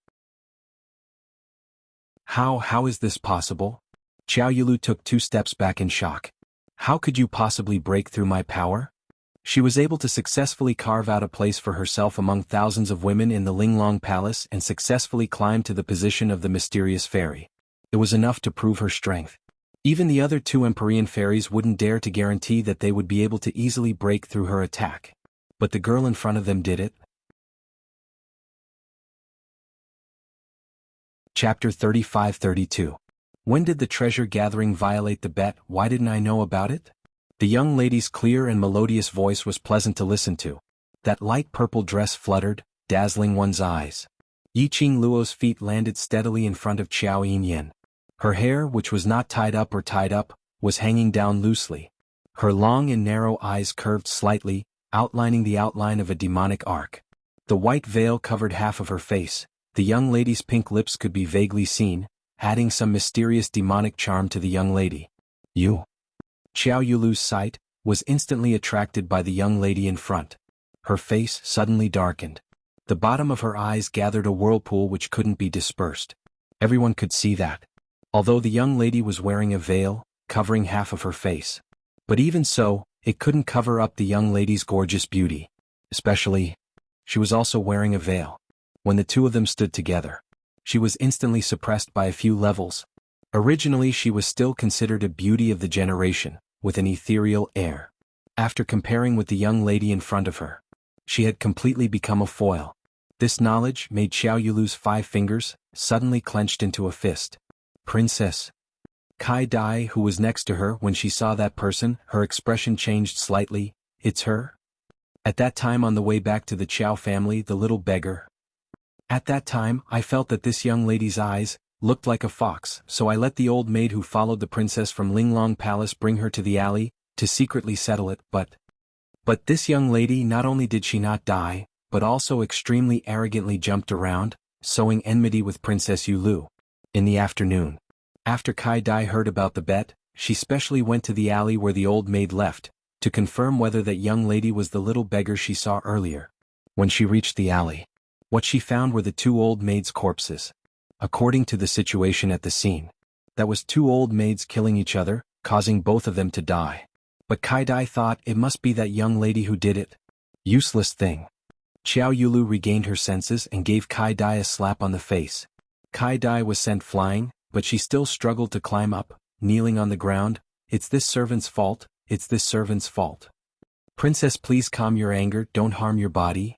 How is this possible? Xiao Yulu took 2 steps back in shock. "How could you possibly break through my power?" She was able to successfully carve out a place for herself among thousands of women in the Linglong Palace and successfully climb to the position of the mysterious fairy. It was enough to prove her strength. Even the other 2 Empyrean fairies wouldn't dare to guarantee that they would be able to easily break through her attack. But the girl in front of them did it. Chapter 35-32. When did the treasure gathering violate the bet? Why didn't I know about it? The young lady's clear and melodious voice was pleasant to listen to. That light purple dress fluttered, dazzling one's eyes. Yi Qingluo's feet landed steadily in front of Xiao Yinyan. Her hair, which was not tied up, was hanging down loosely. Her long and narrow eyes curved slightly, outlining the outline of a demonic arc. The white veil covered half of her face. The young lady's pink lips could be vaguely seen, adding some mysterious demonic charm to the young lady. You? Xiao Yulu's sight was instantly attracted by the young lady in front. Her face suddenly darkened. The bottom of her eyes gathered a whirlpool which couldn't be dispersed. Everyone could see that. Although the young lady was wearing a veil, covering half of her face. But even so, it couldn't cover up the young lady's gorgeous beauty. Especially, she was also wearing a veil. When the two of them stood together, she was instantly suppressed by a few levels. Originally she was still considered a beauty of the generation, with an ethereal air. After comparing with the young lady in front of her, she had completely become a foil. This knowledge made Xiao Yulu's 5 fingers suddenly clenched into a fist. Princess. Kai Dai, who was next to her when she saw that person, her expression changed slightly. It's her? At that time on the way back to the Qiao family, the little beggar. At that time, I felt that this young lady's eyes looked like a fox, so I let the old maid who followed the princess from Linglong Palace bring her to the alley, to secretly settle it, but this young lady, not only did she not die, but also extremely arrogantly jumped around, sowing enmity with Princess Yulu. In the afternoon, after Kai Dai heard about the bet, she specially went to the alley where the old maid left, to confirm whether that young lady was the little beggar she saw earlier. When she reached the alley, what she found were the 2 old maids' corpses. According to the situation at the scene, that was 2 old maids killing each other, causing both of them to die. But Kai Dai thought it must be that young lady who did it. Useless thing. Xiao Yulu regained her senses and gave Kai Dai a slap on the face. Kai Dai was sent flying, but she still struggled to climb up, kneeling on the ground. It's this servant's fault, it's this servant's fault. Princess, please calm your anger, don't harm your body.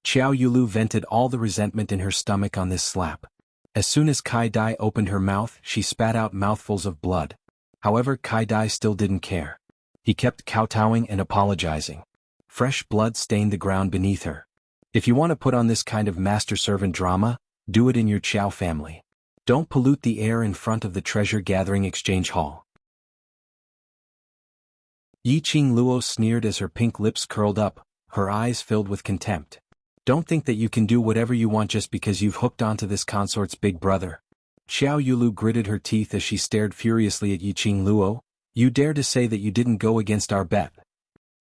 Xiao Yulu vented all the resentment in her stomach on this slap. As soon as Kai Dai opened her mouth, she spat out mouthfuls of blood. However, Kai Dai still didn't care. He kept kowtowing and apologizing. Fresh blood stained the ground beneath her. If you want to put on this kind of master-servant drama, do it in your Qiao family. Don't pollute the air in front of the treasure-gathering exchange hall. Yi Qingluo sneered as her pink lips curled up, her eyes filled with contempt. Don't think that you can do whatever you want just because you've hooked onto this consort's big brother. Xiao Yulu gritted her teeth as she stared furiously at Yi Qingluo. You dare to say that you didn't go against our bet?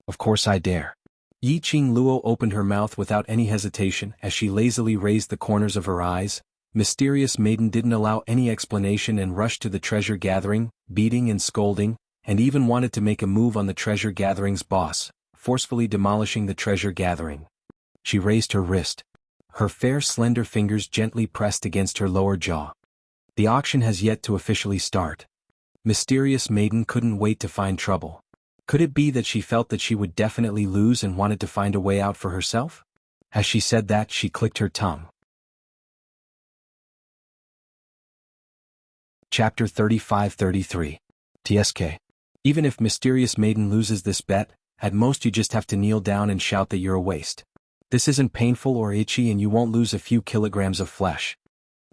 Of course I dare. Yi Qingluo opened her mouth without any hesitation as she lazily raised the corners of her eyes. Mysterious maiden didn't allow any explanation and rushed to the treasure gathering, beating and scolding, and even wanted to make a move on the treasure gathering's boss, forcefully demolishing the treasure gathering. She raised her wrist. Her fair slender fingers gently pressed against her lower jaw. The auction has yet to officially start. Mysterious maiden couldn't wait to find trouble. Could it be that she felt that she would definitely lose and wanted to find a way out for herself? As she said that, she clicked her tongue. Chapter 35-33. TSK. Even if Mysterious Maiden loses this bet, at most you just have to kneel down and shout that you're a waste. This isn't painful or itchy and you won't lose a few kilograms of flesh.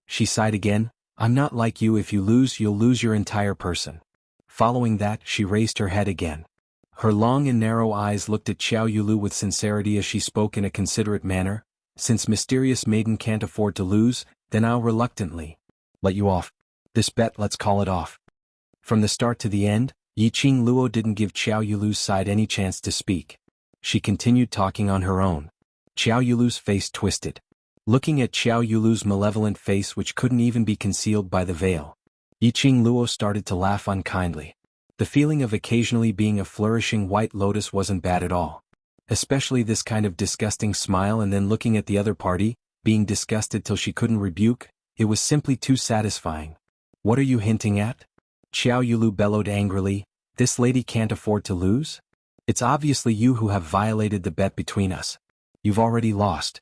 She sighed again. I'm not like you, if you lose you'll lose your entire person. Following that, she raised her head again. Her long and narrow eyes looked at Xiao Yulu with sincerity as she spoke in a considerate manner. Since Mysterious Maiden can't afford to lose, then I'll reluctantly let you off. This bet, let's call it off. From the start to the end, Yi Qingluo didn't give Xiao Yulu's side any chance to speak. She continued talking on her own. Xiao Yulu's face twisted. Looking at Xiao Yulu's malevolent face, which couldn't even be concealed by the veil, Yi Qingluo started to laugh unkindly. The feeling of occasionally being a flourishing white lotus wasn't bad at all. Especially this kind of disgusting smile and then looking at the other party, being disgusted till she couldn't rebuke, it was simply too satisfying. What are you hinting at? Xiao Yulu bellowed angrily. This lady can't afford to lose? It's obviously you who have violated the bet between us. You've already lost.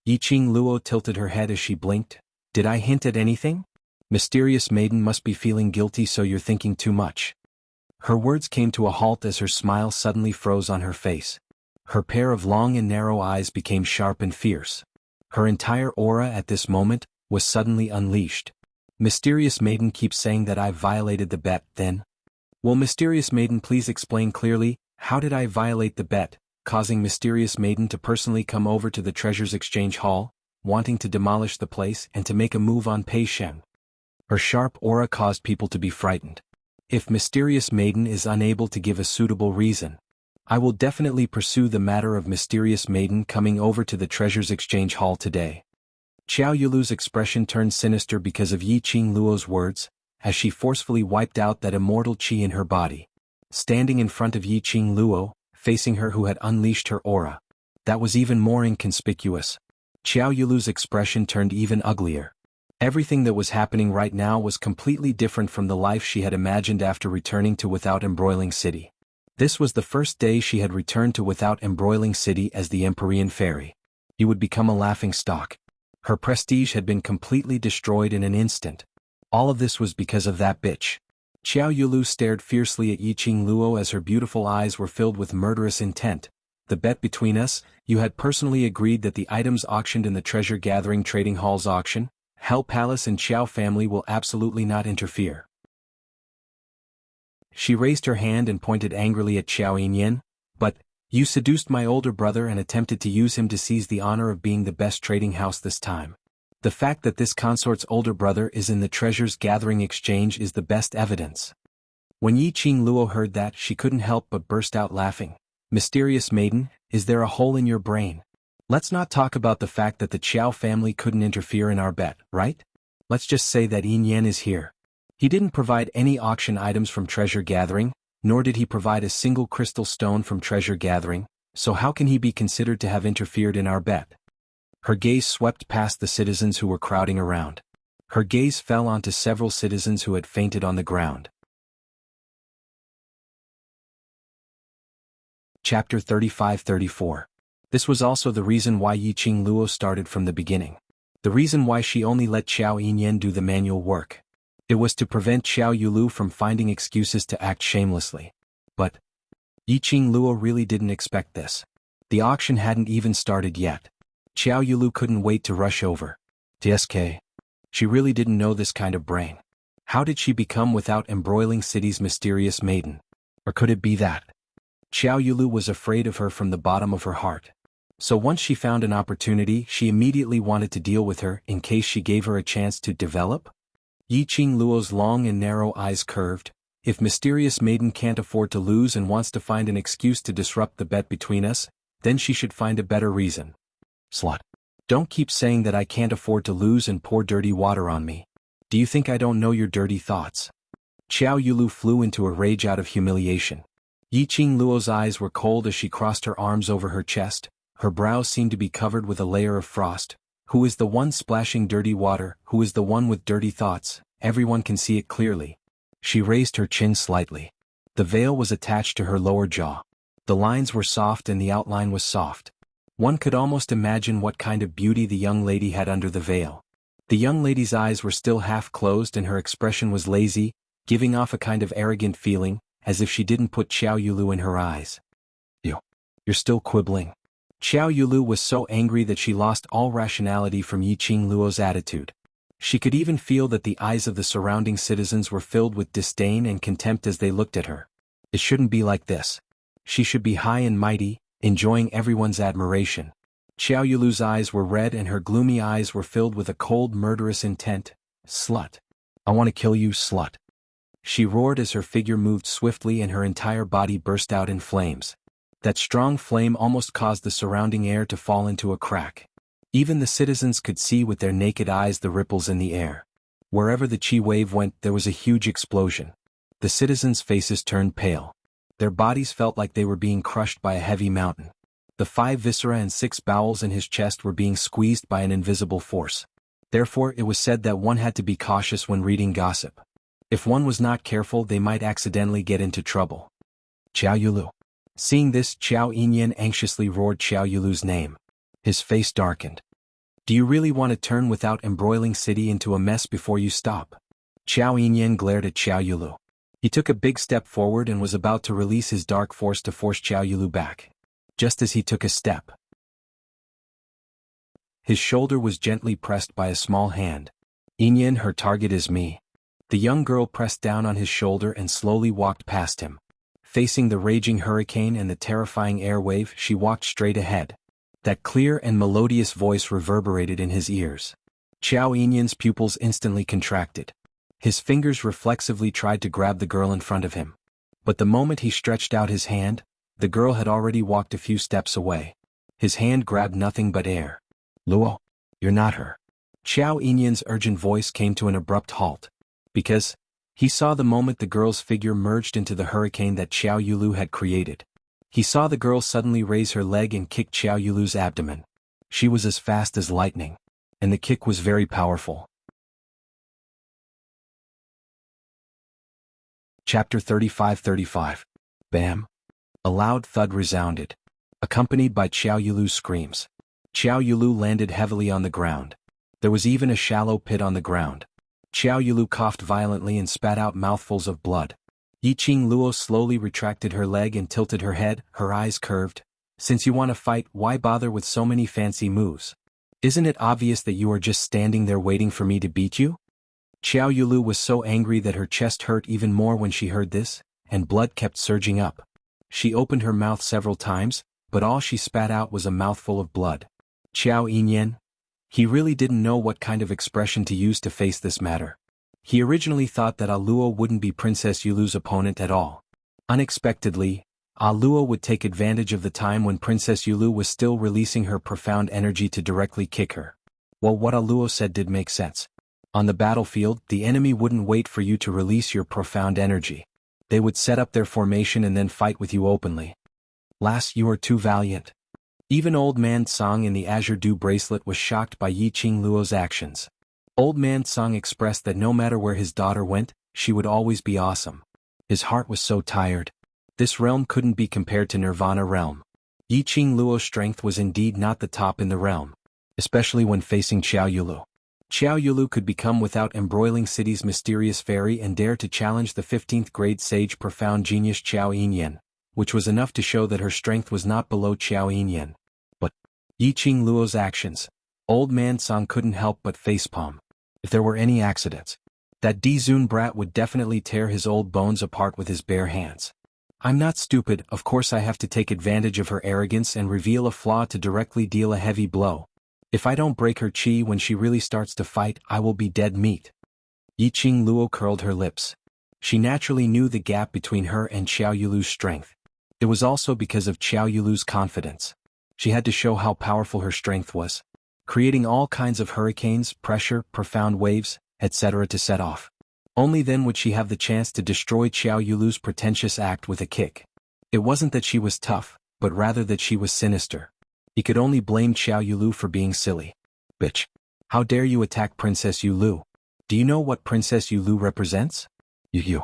Yi Qingluo tilted her head as she blinked. Did I hint at anything? Mysterious maiden must be feeling guilty, so you're thinking too much. Her words came to a halt as her smile suddenly froze on her face. Her pair of long and narrow eyes became sharp and fierce. Her entire aura at this moment was suddenly unleashed. Mysterious maiden keeps saying that I violated the bet, then? Will Mysterious maiden please explain clearly, how did I violate the bet, causing Mysterious maiden to personally come over to the Treasures Exchange Hall, wanting to demolish the place and to make a move on Pei Shen? Her sharp aura caused people to be frightened. If Mysterious maiden is unable to give a suitable reason, I will definitely pursue the matter of Mysterious maiden coming over to the Treasures Exchange Hall today. Xiao Yulu's expression turned sinister because of Yi Qingluo's words, as she forcefully wiped out that immortal qi in her body. Standing in front of Yi Qingluo, facing her who had unleashed her aura. That was even more inconspicuous. Xiao Yulu's expression turned even uglier. Everything that was happening right now was completely different from the life she had imagined after returning to Without Embroiling City. This was the first day she had returned to Without Embroiling City as the Empyrean Fairy. He would become a laughingstock. Her prestige had been completely destroyed in an instant. All of this was because of that bitch. Xiao Yulu stared fiercely at Yi Qingluo as her beautiful eyes were filled with murderous intent. The bet between us, you had personally agreed that the items auctioned in the Treasure Gathering Trading Hall's auction, Hell Palace and Xiao family will absolutely not interfere. She raised her hand and pointed angrily at Xiao Yinyan, but, you seduced my older brother and attempted to use him to seize the honor of being the best trading house this time. The fact that this consort's older brother is in the Treasures Gathering Exchange is the best evidence. When Yi Qingluo heard that, she couldn't help but burst out laughing. Mysterious maiden, is there a hole in your brain? Let's not talk about the fact that the Qiao family couldn't interfere in our bet, right? Let's just say that Yin Yan is here. He didn't provide any auction items from Treasure Gathering, nor did he provide a single crystal stone from Treasure Gathering, so how can he be considered to have interfered in our bet? Her gaze swept past the citizens who were crowding around. Her gaze fell onto several citizens who had fainted on the ground. Chapter 35-34. This was also the reason why Yi Qingluo started from the beginning. The reason why she only let Xiao Yinyan do the manual work. It was to prevent Xiao Yulu from finding excuses to act shamelessly. But Yi Qingluo really didn't expect this. The auction hadn't even started yet. Xiao Yulu couldn't wait to rush over. TSK. She really didn't know this kind of brain. How did she become Without Embroiling City's mysterious maiden? Or could it be that Xiao Yulu was afraid of her from the bottom of her heart? So once she found an opportunity, she immediately wanted to deal with her in case she gave her a chance to develop? Yi Qingluo's long and narrow eyes curved. If Mysterious Maiden can't afford to lose and wants to find an excuse to disrupt the bet between us, then she should find a better reason. Slut. Don't keep saying that I can't afford to lose and pour dirty water on me. Do you think I don't know your dirty thoughts? Xiao Yulu flew into a rage out of humiliation. Yi Qingluo's eyes were cold as she crossed her arms over her chest. Her brows seemed to be covered with a layer of frost. Who is the one splashing dirty water? Who is the one with dirty thoughts? Everyone can see it clearly. She raised her chin slightly. The veil was attached to her lower jaw. The lines were soft and the outline was soft. One could almost imagine what kind of beauty the young lady had under the veil. The young lady's eyes were still half closed and her expression was lazy, giving off a kind of arrogant feeling, as if she didn't put Xiao Yulu in her eyes. You're still quibbling. Xiao Yulu was so angry that she lost all rationality from Yi Qingluo's attitude. She could even feel that the eyes of the surrounding citizens were filled with disdain and contempt as they looked at her. It shouldn't be like this. She should be high and mighty, enjoying everyone's admiration. Xiao Yulu's eyes were red and her gloomy eyes were filled with a cold murderous intent. Slut. I want to kill you, slut. She roared as her figure moved swiftly and her entire body burst out in flames. That strong flame almost caused the surrounding air to fall into a crack. Even the citizens could see with their naked eyes the ripples in the air. Wherever the chi wave went, there was a huge explosion. The citizens' faces turned pale. Their bodies felt like they were being crushed by a heavy mountain. The 5 viscera and 6 bowels in his chest were being squeezed by an invisible force. Therefore, it was said that one had to be cautious when reading gossip. If one was not careful, they might accidentally get into trouble. Xiao Yulu. Seeing this, Xiao Yinyan anxiously roared Xiao Yulu's name. His face darkened. Do you really want to turn without embroiling city into a mess before you stop? Xiaoyan glared at Xiao Yulu. He took a big step forward and was about to release his dark force to force Xiao Yulu back. Just as he took a step, his shoulder was gently pressed by a small hand. Yin, her target is me. The young girl pressed down on his shoulder and slowly walked past him. Facing the raging hurricane and the terrifying air wave, she walked straight ahead. That clear and melodious voice reverberated in his ears. Xiao Yin's pupils instantly contracted. His fingers reflexively tried to grab the girl in front of him. But the moment he stretched out his hand, the girl had already walked a few steps away. His hand grabbed nothing but air. Luo, you're not her. Xiao Yin's urgent voice came to an abrupt halt. Because he saw the moment the girl's figure merged into the hurricane that Xiao Yulu had created. He saw the girl suddenly raise her leg and kick Xiao Yulu's abdomen. She was as fast as lightning. And the kick was very powerful. Chapter 35. Bam! A loud thud resounded, accompanied by Xiao Yulu's screams. Xiao Yulu landed heavily on the ground. There was even a shallow pit on the ground. Xiao Yulu coughed violently and spat out mouthfuls of blood. Yiqing Luo slowly retracted her leg and tilted her head, her eyes curved. Since you want to fight, why bother with so many fancy moves? Isn't it obvious that you are just standing there waiting for me to beat you? Xiao Yulu was so angry that her chest hurt even more when she heard this, and blood kept surging up. She opened her mouth several times, but all she spat out was a mouthful of blood. Xiao Yinyan? He really didn't know what kind of expression to use to face this matter. He originally thought that Aluo wouldn't be Princess Yulu's opponent at all. Unexpectedly, Aluo would take advantage of the time when Princess Yulu was still releasing her profound energy to directly kick her. Well, what Aluo said did make sense. On the battlefield, the enemy wouldn't wait for you to release your profound energy. They would set up their formation and then fight with you openly. Lass, you are too valiant. Even Old Man Song in the Azure Dew bracelet was shocked by Yiqing Luo's actions. Old Man Song expressed that no matter where his daughter went, she would always be awesome. His heart was so tired. This realm couldn't be compared to Nirvana realm. Yiqing Luo's strength was indeed not the top in the realm, especially when facing Xiao Yulu. Xiao Yulu could become without embroiling city's mysterious fairy and dare to challenge the 15th grade sage profound genius Xiao Yinyan, which was enough to show that her strength was not below Xiao Yinyan. But Yiqing Luo's actions, Old Man Song couldn't help but facepalm. If there were any accidents, that Dizun brat would definitely tear his old bones apart with his bare hands. I'm not stupid, of course I have to take advantage of her arrogance and reveal a flaw to directly deal a heavy blow. If I don't break her chi when she really starts to fight, I will be dead meat. Yiqing Luo curled her lips. She naturally knew the gap between her and Xiao Yulu's strength. It was also because of Xiao Yulu's confidence. She had to show how powerful her strength was, creating all kinds of hurricanes, pressure, profound waves, etc. to set off. Only then would she have the chance to destroy Xiao Yulu's pretentious act with a kick. It wasn't that she was tough, but rather that she was sinister. He could only blame Xiao Yulu for being silly. Bitch. How dare you attack Princess Yulu? Do you know what Princess Yulu represents? You.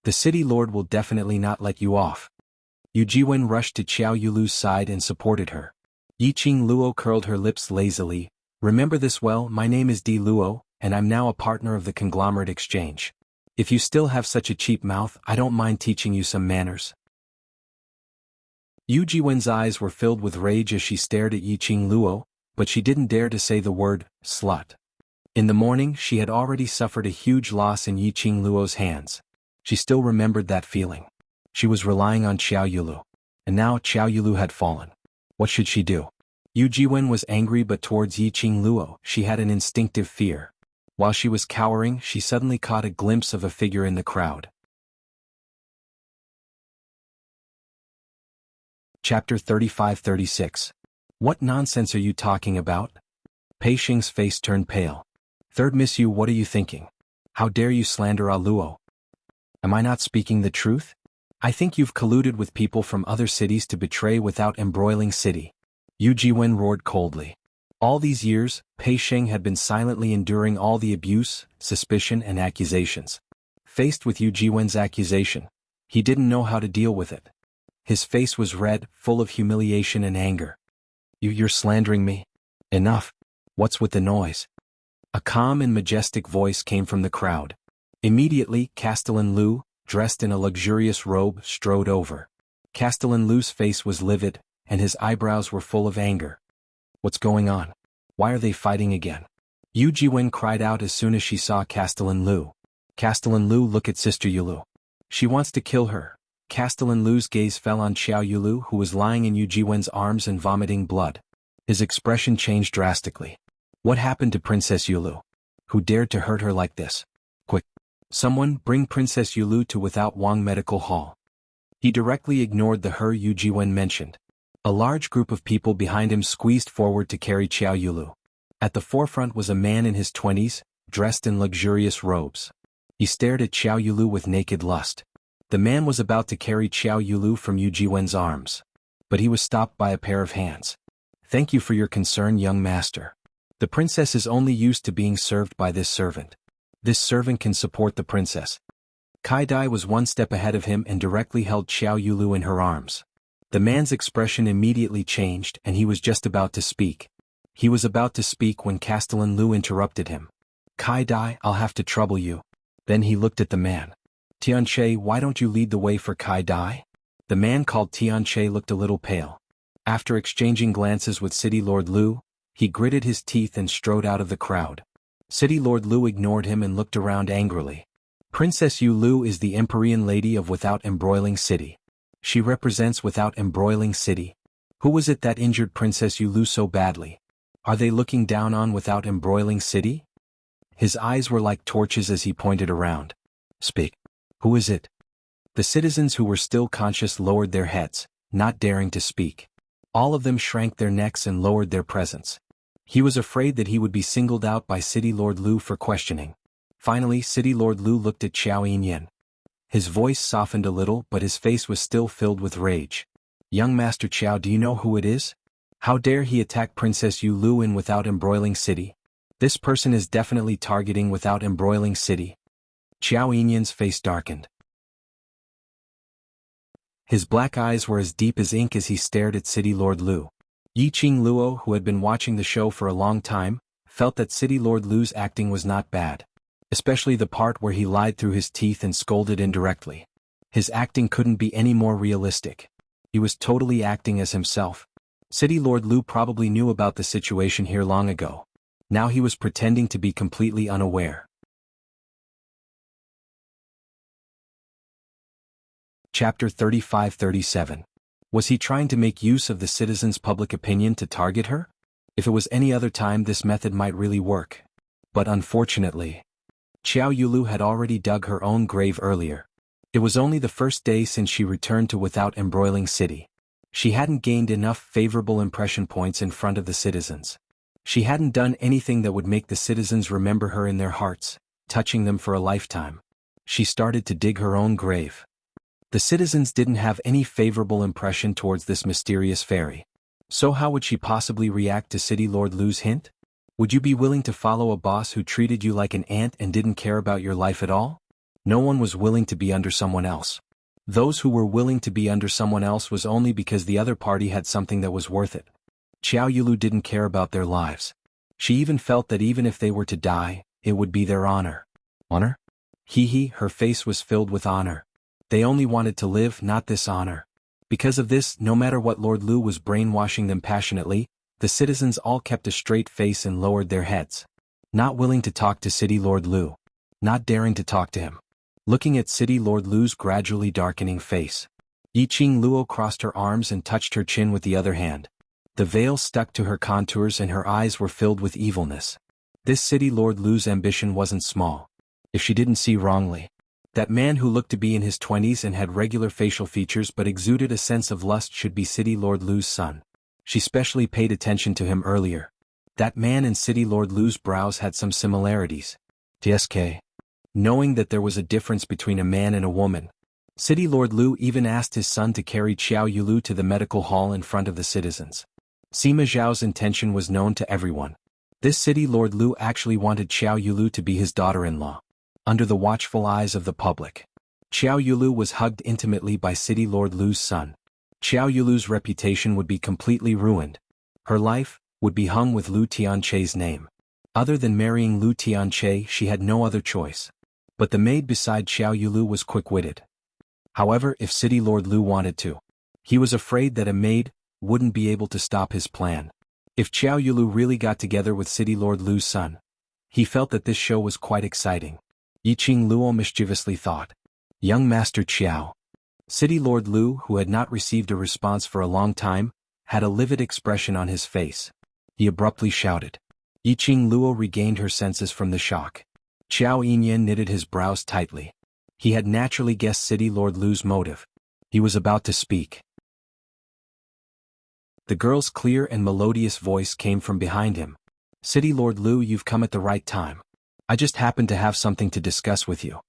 The city lord will definitely not let you off. Yu Jiwen rushed to Xiao Yulu's side and supported her. Yiqing Luo curled her lips lazily. Remember this well, my name is Di Luo, and I'm now a partner of the conglomerate exchange. If you still have such a cheap mouth, I don't mind teaching you some manners. Yu Jiwen's eyes were filled with rage as she stared at Yiqing Luo, but she didn't dare to say the word, slut. In the morning, she had already suffered a huge loss in Yiqing Luo's hands. She still remembered that feeling. She was relying on Xiao Yulu. And now Xiao Yulu had fallen. What should she do? Yu Jiwen was angry, but towards Yiqing Luo, she had an instinctive fear. While she was cowering, she suddenly caught a glimpse of a figure in the crowd. Chapter 35-36. What nonsense are you talking about? Pei Xing's face turned pale. Third Miss Yu, what are you thinking? How dare you slander Aluo? Am I not speaking the truth? I think you've colluded with people from other cities to betray without embroiling city. Yu Jiwen roared coldly. All these years, Pei Xing had been silently enduring all the abuse, suspicion and accusations. Faced with Yu Jiwen's accusation, he didn't know how to deal with it. His face was red, full of humiliation and anger. You're slandering me? Enough. What's with the noise? A calm and majestic voice came from the crowd. Immediately, Castellan Lu, dressed in a luxurious robe, strode over. Castellan Lu's face was livid, and his eyebrows were full of anger. What's going on? Why are they fighting again? Yu Jiwen cried out as soon as she saw Castellan Lu. Castellan Lu, look at Sister Yulu. She wants to kill her. Castellan Lu's gaze fell on Xiao Yulu, who was lying in Yu Jiwen's arms and vomiting blood. His expression changed drastically. What happened to Princess Yulu? Who dared to hurt her like this? Quick! Someone bring Princess Yulu to Without Wang Medical Hall. He directly ignored the her Yu Jiwen mentioned. A large group of people behind him squeezed forward to carry Xiao Yulu. At the forefront was a man in his 20s, dressed in luxurious robes. He stared at Xiao Yulu with naked lust. The man was about to carry Xiao Yulu from Yu Jiwen's arms. But he was stopped by a pair of hands. Thank you for your concern, young master. The princess is only used to being served by this servant. This servant can support the princess. Kai Dai was one step ahead of him and directly held Xiao Yulu in her arms. The man's expression immediately changed and he was just about to speak. He was about to speak when Castellan Lu interrupted him. Kai Dai, I'll have to trouble you. Then he looked at the man. Tianche, why don't you lead the way for Kai Dai? The man called Tianche looked a little pale. After exchanging glances with City Lord Lu, he gritted his teeth and strode out of the crowd. City Lord Lu ignored him and looked around angrily. Princess Yu Lu is the Empyrean Lady of Without Embroiling City. She represents Without Embroiling City. Who was it that injured Princess Yu Lu so badly? Are they looking down on Without Embroiling City? His eyes were like torches as he pointed around. Speak. Who is it? The citizens who were still conscious lowered their heads, not daring to speak. All of them shrank their necks and lowered their presence. He was afraid that he would be singled out by City Lord Lu for questioning. Finally, City Lord Lu looked at Xiao Yinyan. His voice softened a little, but his face was still filled with rage. Young Master Xiao, do you know who it is? How dare he attack Princess Yu Lu in Without Embroiling City? This person is definitely targeting Without Embroiling City. Xiao Yinyan's face darkened. His black eyes were as deep as ink as he stared at City Lord Lu. Yiqing Luo, who had been watching the show for a long time, felt that City Lord Lu's acting was not bad. Especially the part where he lied through his teeth and scolded indirectly. His acting couldn't be any more realistic. He was totally acting as himself. City Lord Lu probably knew about the situation here long ago. Now he was pretending to be completely unaware. Chapter 35-37. Was he trying to make use of the citizens' public opinion to target her? If it was any other time, this method might really work. But unfortunately, Xiao Yulu had already dug her own grave earlier. It was only the first day since she returned to Without Embroiling City. She hadn't gained enough favorable impression points in front of the citizens. She hadn't done anything that would make the citizens remember her in their hearts, touching them for a lifetime. She started to dig her own grave. The citizens didn't have any favorable impression towards this mysterious fairy. So how would she possibly react to City Lord Lu's hint? Would you be willing to follow a boss who treated you like an ant and didn't care about your life at all? No one was willing to be under someone else. Those who were willing to be under someone else was only because the other party had something that was worth it. Xiao Yulu didn't care about their lives. She even felt that even if they were to die, it would be their honor. Honor? Her face was filled with honor. They only wanted to live, not this honor. Because of this, no matter what Lord Lu was brainwashing them passionately, the citizens all kept a straight face and lowered their heads. Not willing to talk to City Lord Lu. Not daring to talk to him. Looking at City Lord Lu's gradually darkening face. Yiqing Luo crossed her arms and touched her chin with the other hand. The veil stuck to her contours and her eyes were filled with evilness. This City Lord Lu's ambition wasn't small. If she didn't see wrongly. That man who looked to be in his 20s and had regular facial features but exuded a sense of lust should be City Lord Lu's son. She specially paid attention to him earlier. That man and City Lord Lu's brows had some similarities. TSK. Knowing that there was a difference between a man and a woman, City Lord Lu even asked his son to carry Xiao Yulu to the medical hall in front of the citizens. Sima Zhao's intention was known to everyone. This City Lord Lu actually wanted Xiao Yulu to be his daughter-in-law. Under the watchful eyes of the public, Xiao Yulu was hugged intimately by City Lord Lu's son. Xiao Yulu's reputation would be completely ruined. Her life, would be hung with Lu Tianche's name. Other than marrying Lu Tianche, she had no other choice. But the maid beside Xiao Yulu was quick-witted. However, if City Lord Lu wanted to, he was afraid that a maid wouldn't be able to stop his plan. If Xiao Yulu really got together with City Lord Lu's son, he felt that this show was quite exciting. Yiqing Luo mischievously thought. Young Master Xiao. City Lord Lu, who had not received a response for a long time, had a livid expression on his face. He abruptly shouted. Yiqing Luo regained her senses from the shock. Xiao Yinyan knitted his brows tightly. He had naturally guessed City Lord Lu's motive. He was about to speak. The girl's clear and melodious voice came from behind him. City Lord Lu, you've come at the right time. I just happened to have something to discuss with you.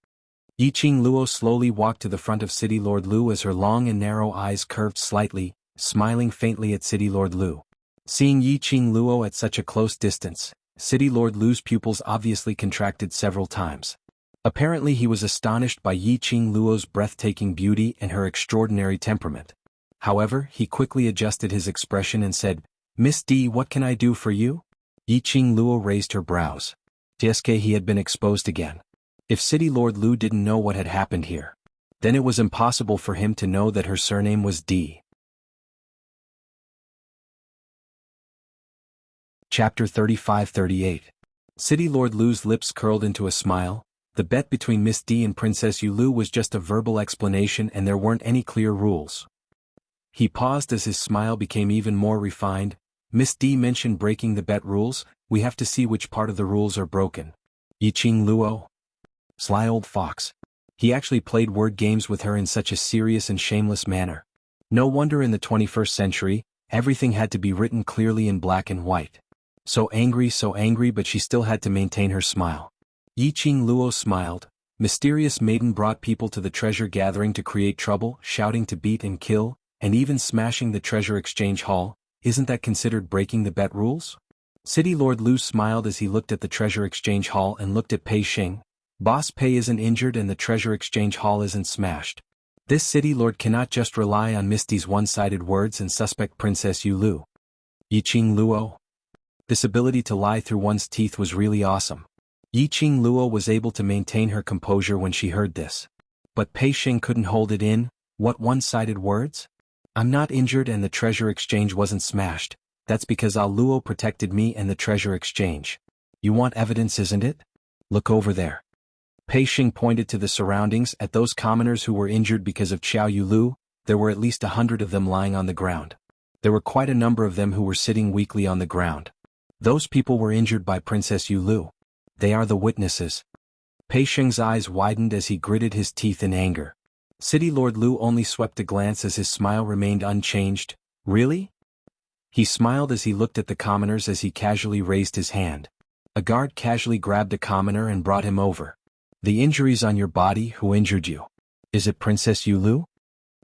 Yiqing Luo slowly walked to the front of City Lord Lu as her long and narrow eyes curved slightly, smiling faintly at City Lord Lu. Seeing Yiqing Luo at such a close distance, City Lord Lu's pupils obviously contracted several times. Apparently he was astonished by Yiqing Luo's breathtaking beauty and her extraordinary temperament. However, he quickly adjusted his expression and said, Miss D, what can I do for you? Yiqing Luo raised her brows. Tieske, he had been exposed again. If City Lord Lu didn't know what had happened here, then it was impossible for him to know that her surname was D. Chapter 35-38. City Lord Lu's lips curled into a smile. The bet between Miss D and Princess Yulu was just a verbal explanation and there weren't any clear rules. He paused as his smile became even more refined. Miss D mentioned breaking the bet rules. We have to see which part of the rules are broken. Yiqing Luo. Sly old fox. He actually played word games with her in such a serious and shameless manner. No wonder in the 21st century, everything had to be written clearly in black and white. So angry, but she still had to maintain her smile. Yiqing Luo smiled. Mysterious maiden brought people to the treasure gathering to create trouble, shouting to beat and kill, and even smashing the treasure exchange hall. Isn't that considered breaking the bet rules? City Lord Lu smiled as he looked at the treasure exchange hall and looked at Pei Xing. Boss Pei isn't injured and the treasure exchange hall isn't smashed. This city lord cannot just rely on Misty's one-sided words and suspect Princess Yulu. Yiqing Luo. This ability to lie through one's teeth was really awesome. Yiqing Luo was able to maintain her composure when she heard this. But Pei Xing couldn't hold it in. What one-sided words? I'm not injured and the treasure exchange wasn't smashed. That's because Luo protected me and the treasure exchange. You want evidence, isn't it? Look over there. Pei Xing pointed to the surroundings at those commoners who were injured because of Xiao Yulu. There were at least 100 of them lying on the ground. There were quite a number of them who were sitting weakly on the ground. Those people were injured by Princess Yulu. They are the witnesses. Pei Xing's eyes widened as he gritted his teeth in anger. City Lord Lu only swept a glance as his smile remained unchanged. Really? He smiled as he looked at the commoners as he casually raised his hand. A guard casually grabbed a commoner and brought him over. The injuries on your body, who injured you? Is it Princess Yulu?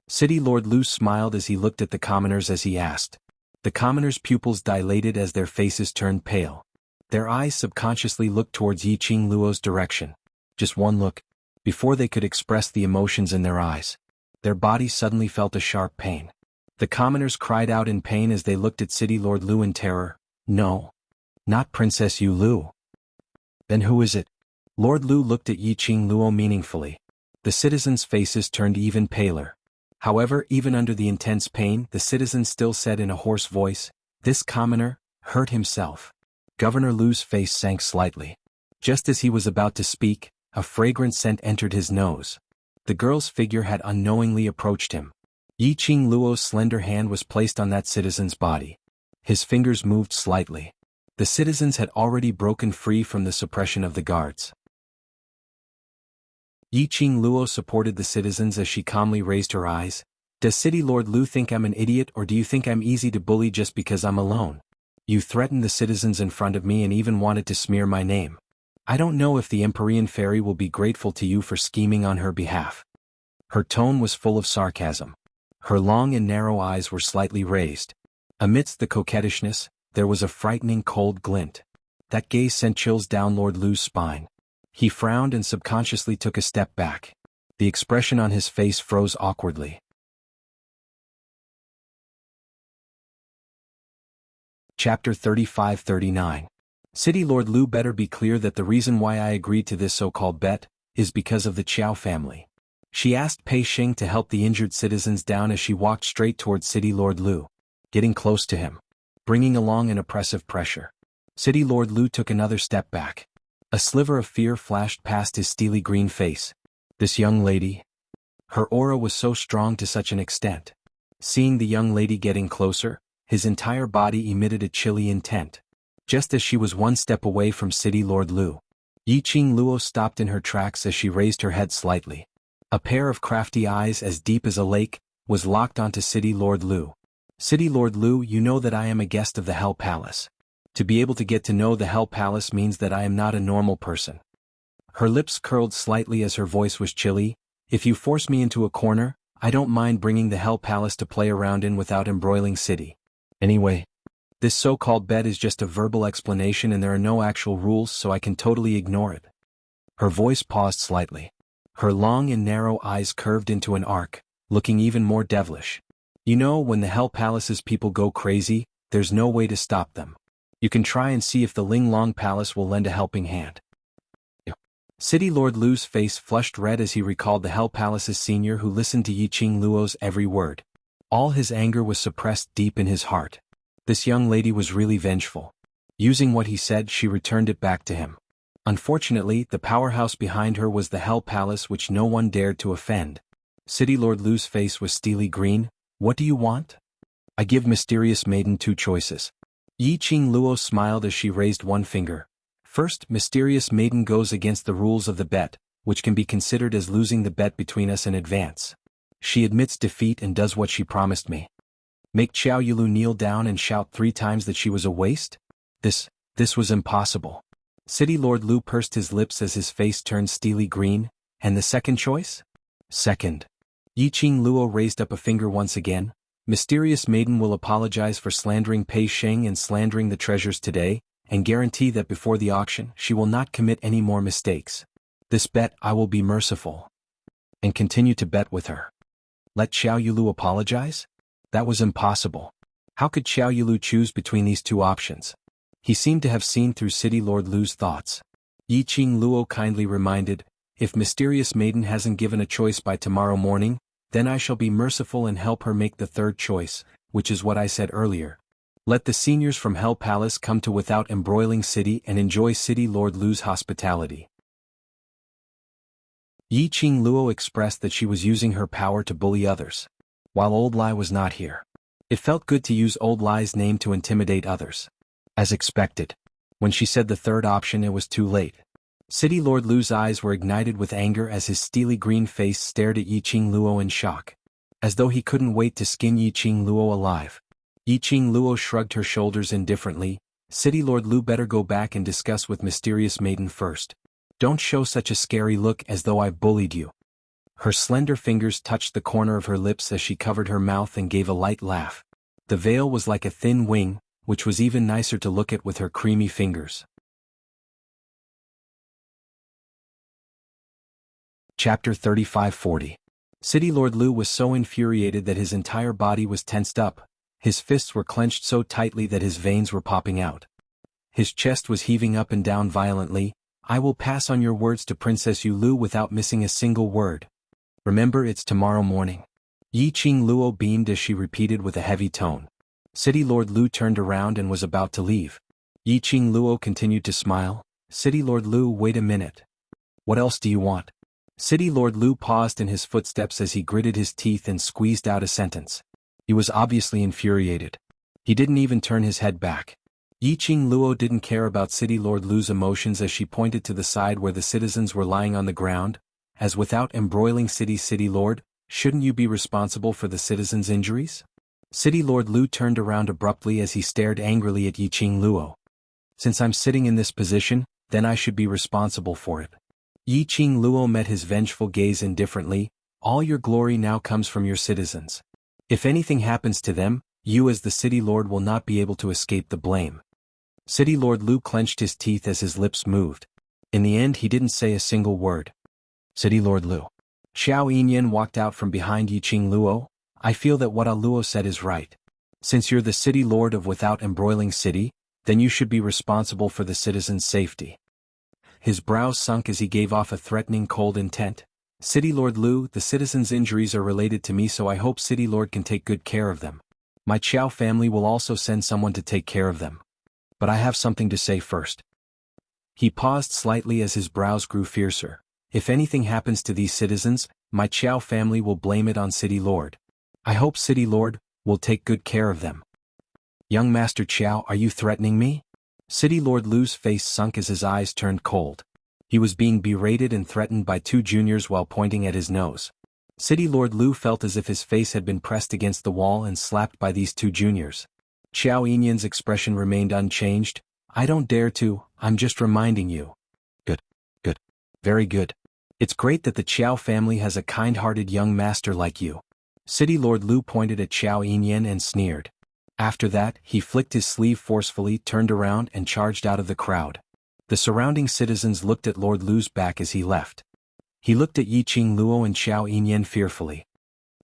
City Lord Lu smiled as he looked at the commoners as he asked. The commoners' pupils dilated as their faces turned pale. Their eyes subconsciously looked towards Yiqing Luo's direction. Just one look. Before they could express the emotions in their eyes, their bodies suddenly felt a sharp pain. The commoners cried out in pain as they looked at City Lord Lu in terror. No. Not Princess Yulu. Then who is it? Lord Lu looked at Yiqing Luo meaningfully. The citizens' faces turned even paler. However, even under the intense pain, the citizens still said in a hoarse voice, "This commoner hurt himself." Governor Lu's face sank slightly. Just as he was about to speak, a fragrant scent entered his nose. The girl's figure had unknowingly approached him. Yiqing Luo's slender hand was placed on that citizen's body. His fingers moved slightly. The citizens had already broken free from the suppression of the guards. Yiqing Luo supported the citizens as she calmly raised her eyes. Does City Lord Lu think I'm an idiot, or do you think I'm easy to bully just because I'm alone? You threatened the citizens in front of me and even wanted to smear my name. I don't know if the Empyrean Fairy will be grateful to you for scheming on her behalf. Her tone was full of sarcasm. Her long and narrow eyes were slightly raised. Amidst the coquettishness, there was a frightening cold glint. That gaze sent chills down Lord Lu's spine. He frowned and subconsciously took a step back. The expression on his face froze awkwardly. Chapter 35-39. City Lord Lu better be clear that the reason why I agreed to this so-called bet is because of the Qiao family. She asked Pei Xing to help the injured citizens down as she walked straight towards City Lord Lu, getting close to him, bringing along an oppressive pressure. City Lord Lu took another step back. A sliver of fear flashed past his steely green face. This young lady? Her aura was so strong to such an extent. Seeing the young lady getting closer, his entire body emitted a chilly intent. Just as she was one step away from City Lord Lu, Yiqing Luo stopped in her tracks as she raised her head slightly. A pair of crafty eyes as deep as a lake was locked onto City Lord Lu. City Lord Lu, you know that I am a guest of the Hell Palace. To be able to get to know the Hell Palace means that I am not a normal person. Her lips curled slightly as her voice was chilly. If you force me into a corner, I don't mind bringing the Hell Palace to play around in without embroiling City. Anyway, this so-called bet is just a verbal explanation and there are no actual rules, so I can totally ignore it. Her voice paused slightly. Her long and narrow eyes curved into an arc, looking even more devilish. You know, when the Hell Palace's people go crazy, there's no way to stop them. You can try and see if the Ling Long Palace will lend a helping hand. City Lord Lu's face flushed red as he recalled the Hell Palace's senior who listened to Yiqing Luo's every word. All his anger was suppressed deep in his heart. This young lady was really vengeful. Using what he said, she returned it back to him. Unfortunately, the powerhouse behind her was the Hell Palace, which no one dared to offend. City Lord Lu's face was steely green. What do you want? I give Mysterious Maiden two choices. Yiqing Luo smiled as she raised one finger. First, Mysterious Maiden goes against the rules of the bet, which can be considered as losing the bet between us in advance. She admits defeat and does what she promised me. Make Xiao Yulu kneel down and shout 3 times that she was a waste? This was impossible. City Lord Lu pursed his lips as his face turned steely green. And the second choice? Second. Yiqing Luo raised up a finger once again. Mysterious Maiden will apologize for slandering Pei Xing and slandering the treasures today, and guarantee that before the auction she will not commit any more mistakes. This bet I will be merciful. And continue to bet with her. Let Xiao Yulu apologize? That was impossible. How could Xiao Yulu choose between these two options? He seemed to have seen through City Lord Lu's thoughts. Yiqing Luo kindly reminded, if Mysterious Maiden hasn't given a choice by tomorrow morning, then I shall be merciful and help her make the third choice, which is what I said earlier. Let the seniors from Hell Palace come to without embroiling City and enjoy City Lord Lu's hospitality. Yiqing Luo expressed that she was using her power to bully others. While Old Lai was not here, it felt good to use Old Lai's name to intimidate others. As expected, when she said the third option, it was too late. City Lord Lu's eyes were ignited with anger as his steely green face stared at Yiqing Luo in shock. As though he couldn't wait to skin Yiqing Luo alive. Yiqing Luo shrugged her shoulders indifferently. City Lord Lu better go back and discuss with Mysterious Maiden first. Don't show such a scary look as though I've bullied you. Her slender fingers touched the corner of her lips as she covered her mouth and gave a light laugh. The veil was like a thin wing, which was even nicer to look at with her creamy fingers. Chapter 35-40. City Lord Lu was so infuriated that his entire body was tensed up. His fists were clenched so tightly that his veins were popping out. His chest was heaving up and down violently. I will pass on your words to Princess Yulu without missing a single word. Remember, it's tomorrow morning. Yiqing Luo beamed as she repeated with a heavy tone. City Lord Lu turned around and was about to leave. Yiqing Luo continued to smile. City Lord Lu, wait a minute. What else do you want? City Lord Lu paused in his footsteps as he gritted his teeth and squeezed out a sentence. He was obviously infuriated. He didn't even turn his head back. Yiqing Luo didn't care about City Lord Lu's emotions as she pointed to the side where the citizens were lying on the ground, as without embroiling City Lord, shouldn't you be responsible for the citizens' injuries? City Lord Lu turned around abruptly as he stared angrily at Yiqing Luo. Since I'm sitting in this position, then I should be responsible for it. Yiqing Luo met his vengeful gaze indifferently. All your glory now comes from your citizens. If anything happens to them, you as the City Lord will not be able to escape the blame. City Lord Lu clenched his teeth as his lips moved. In the end, he didn't say a single word. City Lord Lu. Xiao Yinyan walked out from behind Yiqing Luo. I feel that what Luo said is right. Since you're the city lord of Without Embroiling City, then you should be responsible for the citizens' safety. His brows sunk as he gave off a threatening cold intent. City Lord Lu, the citizens' injuries are related to me, so I hope City Lord can take good care of them. My Chow family will also send someone to take care of them. But I have something to say first. He paused slightly as his brows grew fiercer. If anything happens to these citizens, my Chow family will blame it on City Lord. I hope City Lord will take good care of them. Young Master Chow, are you threatening me? City Lord Lu's face sunk as his eyes turned cold. He was being berated and threatened by two juniors while pointing at his nose. City Lord Lu felt as if his face had been pressed against the wall and slapped by these two juniors. Xianxia's expression remained unchanged. I don't dare to, I'm just reminding you. Good. Good. Very good. It's great that the Chow family has a kind-hearted young master like you. City Lord Lu pointed at Xianxian and sneered. After that, he flicked his sleeve forcefully, turned around and charged out of the crowd. The surrounding citizens looked at Lord Lu's back as he left. He looked at Yiqing Luo and Xianxian fearfully.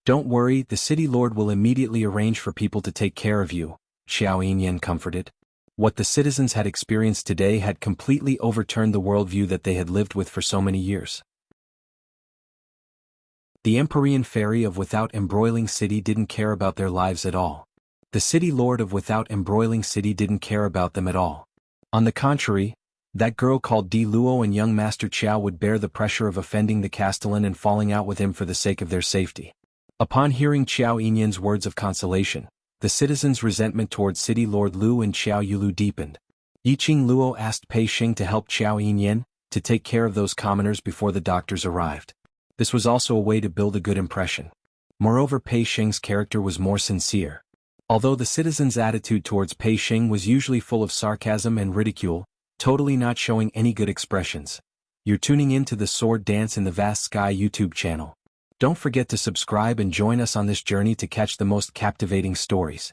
Don't worry, the city lord will immediately arrange for people to take care of you, Xianxian comforted. What the citizens had experienced today had completely overturned the worldview that they had lived with for so many years. The Empyrean fairy of Without Embroiling City didn't care about their lives at all. The city lord of Without Embroiling City didn't care about them at all. On the contrary, that girl called Di Luo and young Master Chow would bear the pressure of offending the Castellan and falling out with him for the sake of their safety. Upon hearing Xianxian's words of consolation, the citizens' resentment towards City Lord Lu and Xiao Yulu deepened. Yiqing Luo asked Pei Xing to help Xianxian to take care of those commoners before the doctors arrived. This was also a way to build a good impression. Moreover, Pei Xing's character was more sincere. Although the citizens' attitude towards Pei Xing was usually full of sarcasm and ridicule, totally not showing any good expressions. You're tuning in to the Sword Dance in the Vast Sky YouTube channel. Don't forget to subscribe and join us on this journey to catch the most captivating stories.